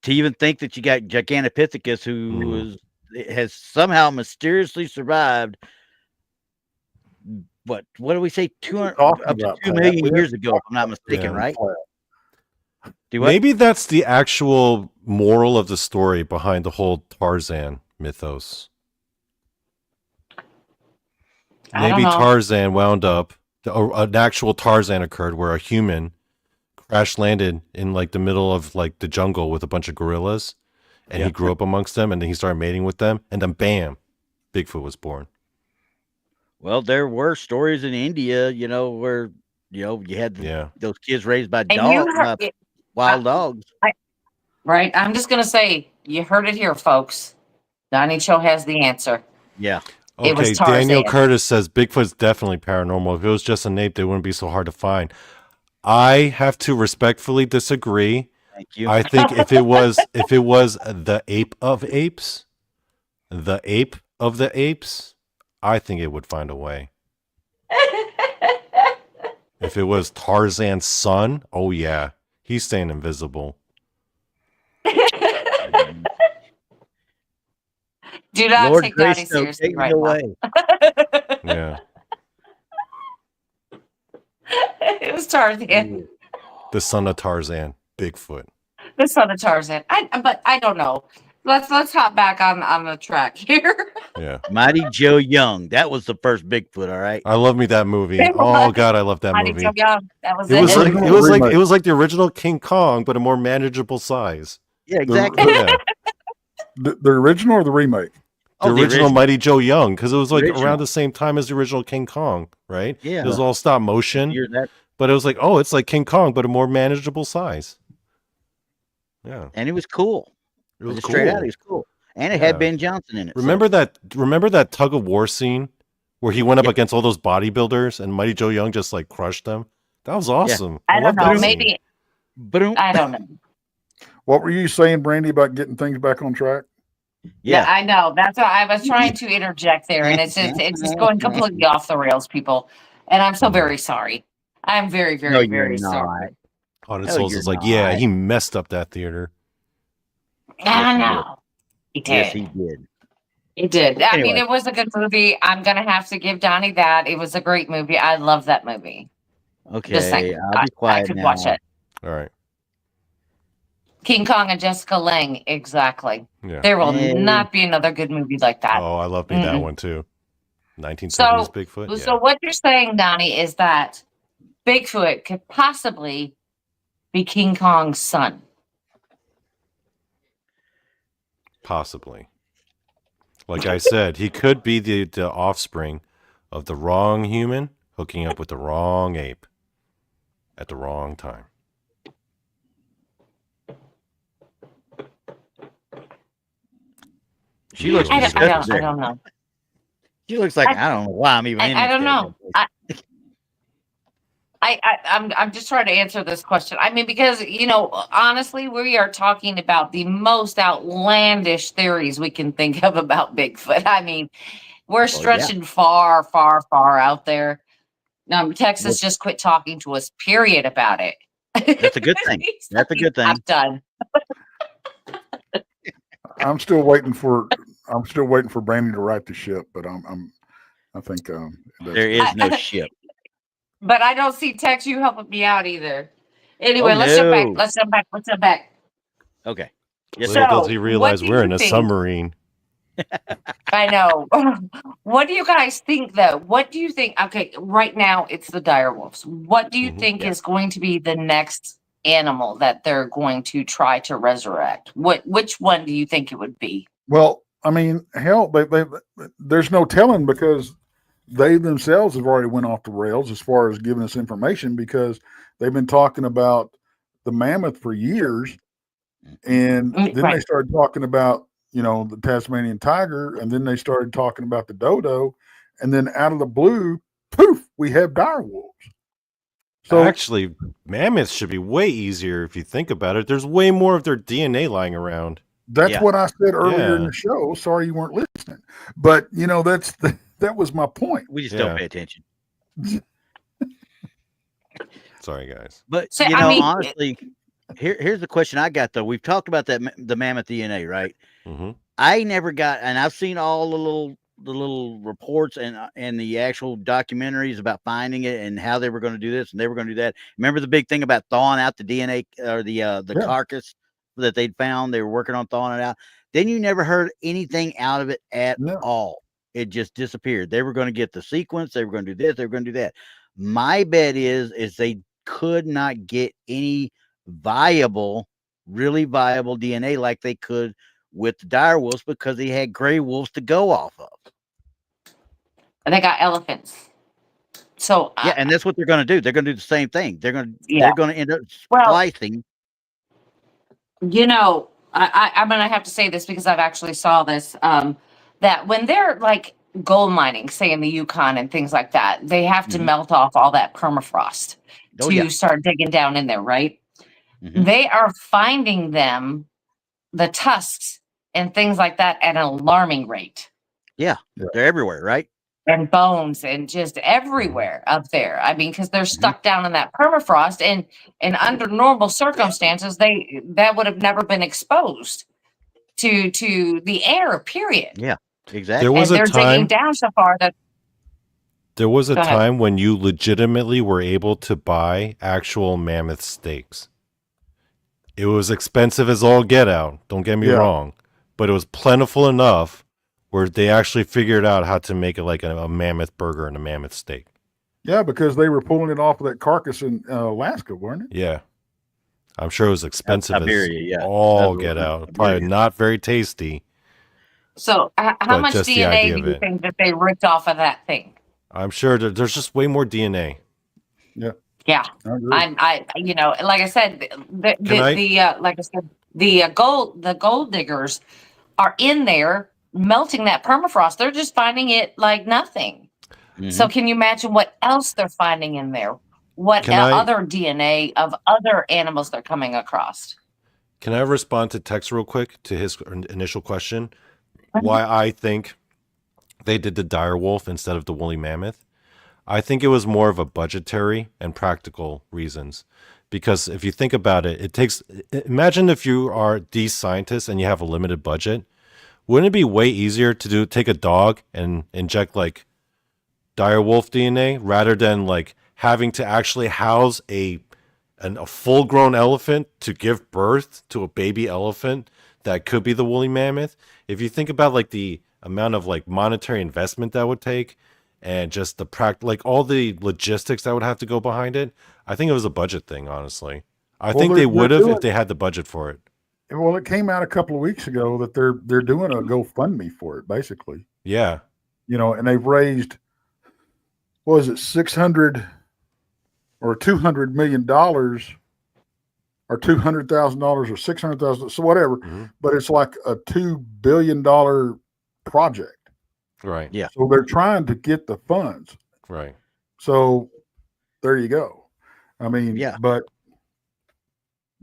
even think that you got Gigantopithecus who has somehow mysteriously survived. What do we say? 200 talking up to about 2 that. million We years haven't ago, if I'm not mistaken, Yeah. right? Do what? Maybe that's the actual moral of the story behind the whole Tarzan mythos. I don't Maybe know. Tarzan wound up, an actual Tarzan occurred where a human crash landed in like the middle of like the jungle with a bunch of gorillas, and he grew up amongst them, and then he started mating with them, and then bam, Bigfoot was born. Well, there were stories in India, where you had Yeah. those kids raised by And you dogs, heard, wild dogs. right? I'm just gonna say, you heard it here, folks. Donnie Cho has the answer. Yeah. It was Okay, Daniel Tarzan. Curtis says Bigfoot's definitely paranormal. If it was just an ape, they wouldn't be so hard to find. I have to respectfully disagree. Thank you. I think if it was the ape of apes, the ape of the apes, I think it would find a way. If it was Tarzan's son, oh yeah, he's staying invisible. Do not Lord take Donnie Grayson, seriously take me right now. away. Yeah, It was Tarzan. the son of Tarzan, Bigfoot. The son of Tarzan. But I don't know. Let's hop back on the track here. Yeah, Mighty Joe Young. That was the first Bigfoot, all right? I love me that movie. It Oh was. God, I love that Mighty movie. Joe Young. That was It was it. like Remake. it was like the original King Kong, but a more manageable size. Yeah, exactly. Yeah. the original or the remake. The original Mighty Joe Young, because it was like Original. around the same time as the original King Kong, right? Yeah. It was all stop motion, You're that, but it was like, oh, it's like King Kong, but a more manageable size. Yeah, and it was cool. it was Just straight out, cool. it was cool. And it Yeah. had Ben Johnson in it. so- Remember that tug of war scene where he went up Yeah. against all those bodybuilders and Mighty Joe Young just like crushed them? That was awesome. I don't love that know. scene. Maybe Ba-dum. I don't know. What were you saying, Brandi, about getting things back on track? Yeah, Yeah. I know. That's what I was trying to interject there, and it's just going completely off the rails, people. And I'm so very sorry. I'm very, very, No, you're very sorry. not. Haunted No, Souls you're is like, yeah, not. he messed up that theater. I know. He did. Yes, he did. It did. I mean, Anyway. it was a good movie. I'm gonna have to give Donnie that. It was a great movie. I love that movie. Just Okay, saying, I'll be quiet I could now. watch it. All right. King Kong and Jessica Lange, exactly. Yeah. There will Hey. not be another good movie like that. Oh, I love me that Mm-mm. one too. 1970s Bigfoot. So Yeah, what you're saying, Donnie, is that Bigfoot could possibly be King Kong's son. possibly. Like I said, he could be the offspring of the wrong human hooking up with the wrong ape at the wrong time. She looks I disgusted. don't know. She looks like I don't know why I'm even. I don't know. I'm just trying to answer this question. I mean, because honestly, we are talking about the most outlandish theories we can think of about Bigfoot. I mean, we're stretching far, far, far out there. Texas just quit talking to us. Period about it. That's a good thing. That's a good thing. I'm done. I'm still waiting for Brandi to right the ship, but I think there is no ship. But I don't see Tex you helping me out either. Anyway, Oh, let's jump back. Okay. Little So, does he realize what do we're you in a think? submarine. I know. What do you guys think, though? What do you think? Okay, right now it's the direwolves. What do you think is going to be the next animal that they're going to try to resurrect? Which one do you think it would be? Well, I mean, hell, there's no telling because they themselves have already went off the rails as far as giving us information because they've been talking about the mammoth for years, and then they started talking about the Tasmanian tiger, and then they started talking about the dodo, and then out of the blue, poof, we have direwolves. So actually, mammoths should be way easier if you think about it. There's way more of their DNA lying around. That's what I said earlier in the show. Sorry you weren't listening, but that was my point. We just don't pay attention. Sorry, guys. But honestly, here's the question I got though. We've talked about the mammoth DNA, right? Mm-hmm. I never got, and I've seen all the little reports and the actual documentaries about finding it and how they were going to do this and they were going to do that. Remember the big thing about thawing out the DNA or the carcass that they'd found? They were working on thawing it out. Then you never heard anything out of it at all. It just disappeared. They were going to get the sequence. They were going to do this. They were going to do that. My bet is they could not get any really viable DNA like they could with the dire wolves because they had gray wolves to go off of. And they got elephants. So and that's what they're going to do. They're going to do the same thing. They're going to end up splicing. I'm going to have to say this because I've actually saw this. That when they're like gold mining, say in the Yukon and things like that, they have to melt off all that permafrost to start digging down in there, right? Mm-hmm. They are finding the tusks and things like that at an alarming rate. Yeah, they're everywhere, right? And bones and just everywhere up there. I mean, because they're stuck down in that permafrost, and under normal circumstances, that would have never been exposed to the air. Period. Yeah, exactly. There was they're digging down so far that there was a time when you legitimately were able to buy actual mammoth steaks. It was expensive as all get out. Don't get me wrong, but it was plentiful enough where they actually figured out how to make it like a mammoth burger and a mammoth steak. Yeah, because they were pulling it off of that carcass in Alaska, weren't it? Yeah. I'm sure it was expensive as all get out. Probably not very tasty. So how much DNA do you think that they ripped off of that thing? I'm sure there's just way more DNA. Yeah. Yeah. Like I said, the gold diggers are in there melting that permafrost. They're just finding it like nothing. Mm-hmm. So can you imagine what else they're finding in there? What other DNA of other animals they're coming across? Can I respond to Tex real quick to his initial question? Why I think they did the dire wolf instead of the woolly mammoth? I think it was more of a budgetary and practical reasons. Because if you think about it, imagine if you are these scientists and you have a limited budget. Wouldn't it be way easier to take a dog and inject like dire wolf DNA rather than like having to actually house a full-grown elephant to give birth to a baby elephant that could be the woolly mammoth? If you think about like the amount of like monetary investment that would take, and just the like all the logistics that would have to go behind it. I think it was a budget thing, honestly. I think they would have if they had the budget for it. Well, it came out a couple of weeks ago that they're doing a GoFundMe for it, basically. Yeah. And they've raised, what was it, $600 or $200 million or $200,000 or $600,000, so whatever. Mm-hmm. But it's like a $2 billion project. Right. Yeah. So they're trying to get the funds. Right. So there you go. I mean, Yeah. But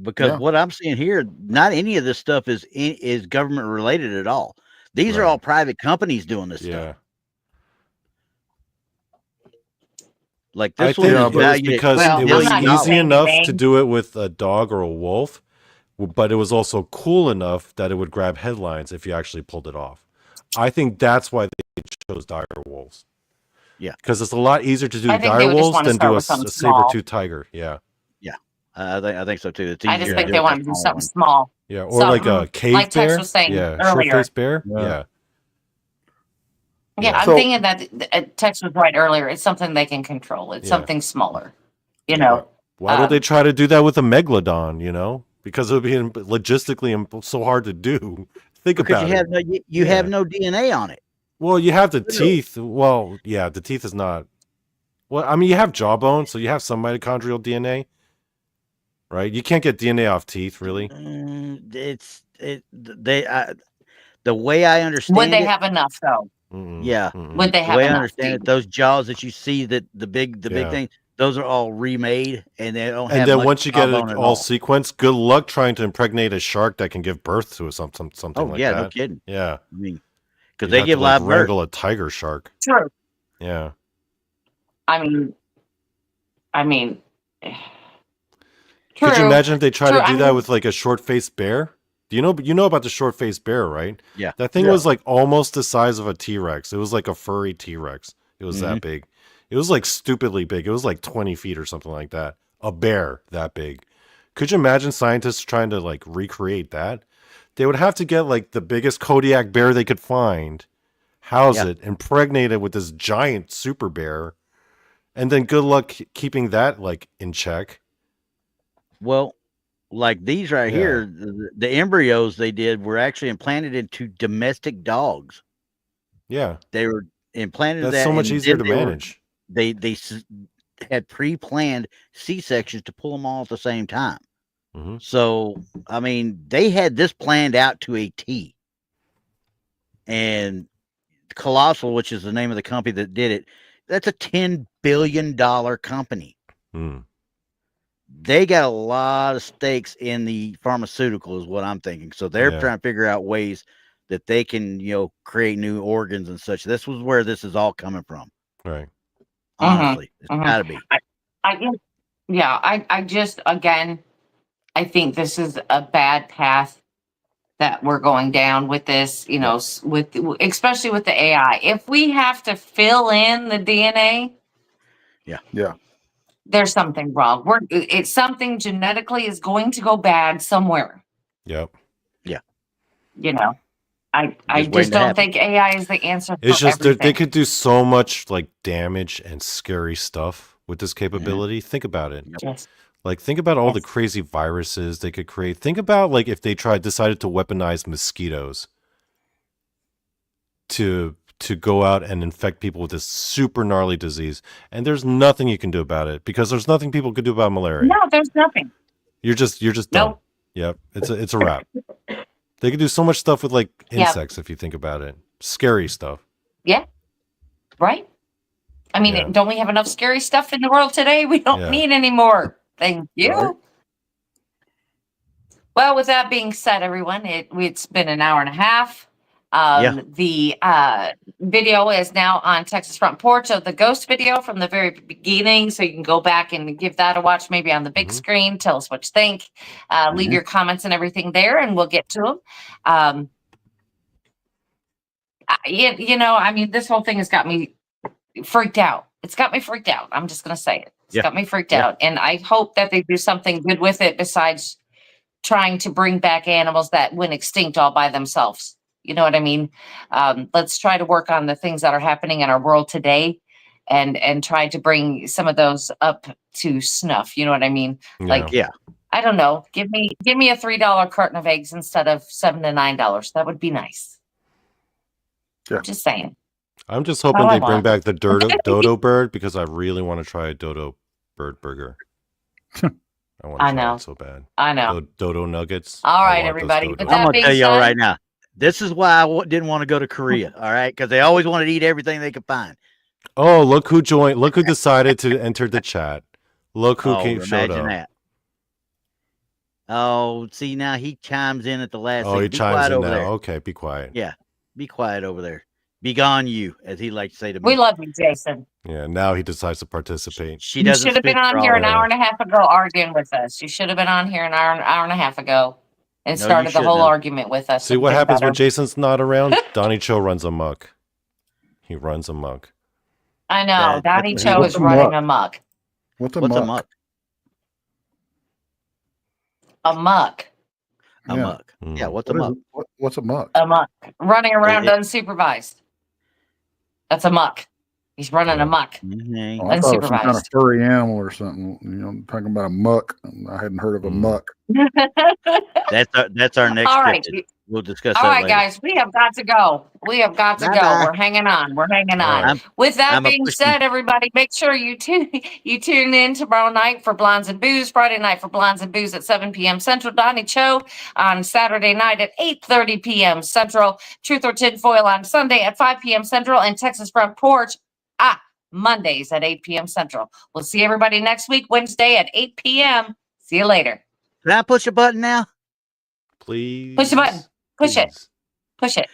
because what I'm seeing here, not any of this stuff is government related at all. These are all private companies doing this stuff. Like this one is valued because it was easy enough to do it with a dog or a wolf, but it was also cool enough that it would grab headlines if you actually pulled it off. I think that's why they chose dire wolves. Yeah, because it's a lot easier to do dire wolves than do a saber-tooth tiger. Yeah. I think so too. I just think they want to do something small. Yeah, or like a cave like bear. Tex was saying earlier. Short-faced bear. Yeah. Yeah, I'm thinking that Tex was right earlier. It's something they can control. It's something smaller. Why don't they try to do that with a megalodon? Because it would be logistically so hard to do. Think about it. You have no DNA on it. Well, you have the teeth. Well, yeah, the teeth is not. Well, I mean, you have jawbone, so you have some mitochondrial DNA. Right, you can't get DNA off teeth, really. The way I understand. Would they have enough though? Yeah. Would they have the way enough? I understand it, those jaws that you see, that the big thing, those are all remade, and they don't. And then once you get it all sequenced, good luck trying to impregnate a shark that can give birth to something like that. Oh yeah, no kidding. Yeah, I mean, because they give live birth. Wrangle a tiger shark. True. Yeah. I mean. True. Could you imagine if they tried to do that with like a short-faced bear? You know about the short-faced bear, right? Yeah. That thing was like almost the size of a T-Rex. It was like a furry T-Rex. It was that big. It was like stupidly big. It was like 20 feet or something like that. A bear that big. Could you imagine scientists trying to like recreate that? They would have to get like the biggest Kodiak bear they could find, house it, impregnate it with this giant super bear, and then good luck keeping that like in check. Well, like these right here, the embryos they did were actually implanted into domestic dogs. Yeah. They were implanted. That's so much easier to manage. They had pre-planned C-sections to pull them all at the same time. Mm-hmm. So, I mean, they had this planned out to a T. And Colossal, which is the name of the company that did it, that's a $10 billion company. They got a lot of stakes in the pharmaceutical is what I'm thinking. So they're trying to figure out ways that they can, create new organs and such. This was where this is all coming from. Right. Honestly, it's gotta be. I just, again, I think this is a bad path that we're going down with this, especially with the AI. If we have to fill in the DNA. Yeah. There's something wrong. It's something genetically is going to go bad somewhere. Yep. Yeah. I just don't think AI is the answer. It's just they could do so much like damage and scary stuff with this capability. Think about it. Yes. Like think about all the crazy viruses they could create. Think about like if they decided to weaponize mosquitoes to go out and infect people with this super gnarly disease, and there's nothing you can do about it because there's nothing people could do about malaria. No, there's nothing. You're just done. Yep, it's a wrap. They could do so much stuff with like insects if you think about it. Scary stuff. Yeah. Right. I mean, don't we have enough scary stuff in the world today? We don't need any more. Thank you. Right. Well, with that being said, everyone, it's been an hour and a half. The video is now on Texas Front Porch of the ghost video from the very beginning. So you can go back and give that a watch, maybe on the big screen. Tell us what you think. Leave your comments and everything there, and we'll get to them. I mean, this whole thing has got me freaked out. It's got me freaked out. I'm just going to say it. It's got me freaked out. And I hope that they do something good with it besides trying to bring back animals that went extinct all by themselves. You know what I mean? Let's try to work on the things that are happening in our world today, and try to bring some of those up to snuff. You know what I mean? Like, Yeah. I don't know. Give me a $3 carton of eggs instead of $7 to $9. That would be nice. Yeah. Just saying. I'm just hoping all I they bring want. back the dodo bird because I really want to try a dodo bird burger. I want to I try know. it so bad. I know. Dodo nuggets. All I right, want those everybody. dodo With I'm that gonna being tell y'all said, right now. This is why I didn't want to go to Korea. All right, because they always wanted to eat everything they could find. Oh, look who joined. Look who decided to enter the chat. Look who showed imagine up. that. Oh, see, now he chimes in at the last Oh, second. he Be chimes quiet in over now. there. Okay, be quiet. Yeah, be quiet over there. Be gone, you, as he likes to say to me. we love you, Jason. Yeah, now he decides to participate. She You doesn't should have been speak for on here all an of hour us. and a half ago arguing with us. You should have been on here an hour and a half ago and No, you started the whole shouldn't have. argument with us. See It'd what been happens better. when Jason's not around? Donnie Cho runs amok. He runs amok. I know. That's Donnie what he Cho wants. is What's a running muck? amok. What's a What's a muck? muck? Amok. A Yeah. muck. Yeah, what's a What is muck? it? What's a muck? Amok. Running around It- unsupervised. That's a muck. He's running Yeah. amok. Mhm. Oh, I thought it was some kind of Unsupervised. furry animal or something. You know, talking about a muck. I hadn't heard of a muck. That's our next All right. scripted. We'll discuss All that right, later. guys, we have got to go. We have got to go. Bye-bye. We're hanging on. We're hanging All on. right. With that I'm a being pushing- said, everybody, make sure you tune in tomorrow night for Blondes and Booze, Friday night for Blondes and Booze at 7 p.m. Central. Donnie Cho on Saturday night at 8:30 p.m. Central. Truth or Tinfoil on Sunday at 5 p.m. Central. And Texas Front Porch Mondays at 8 p.m. Central. We'll see everybody next week, Wednesday at 8 p.m. See you later. Can I push a button now? Please. Push the button. Push it. Please. Push it.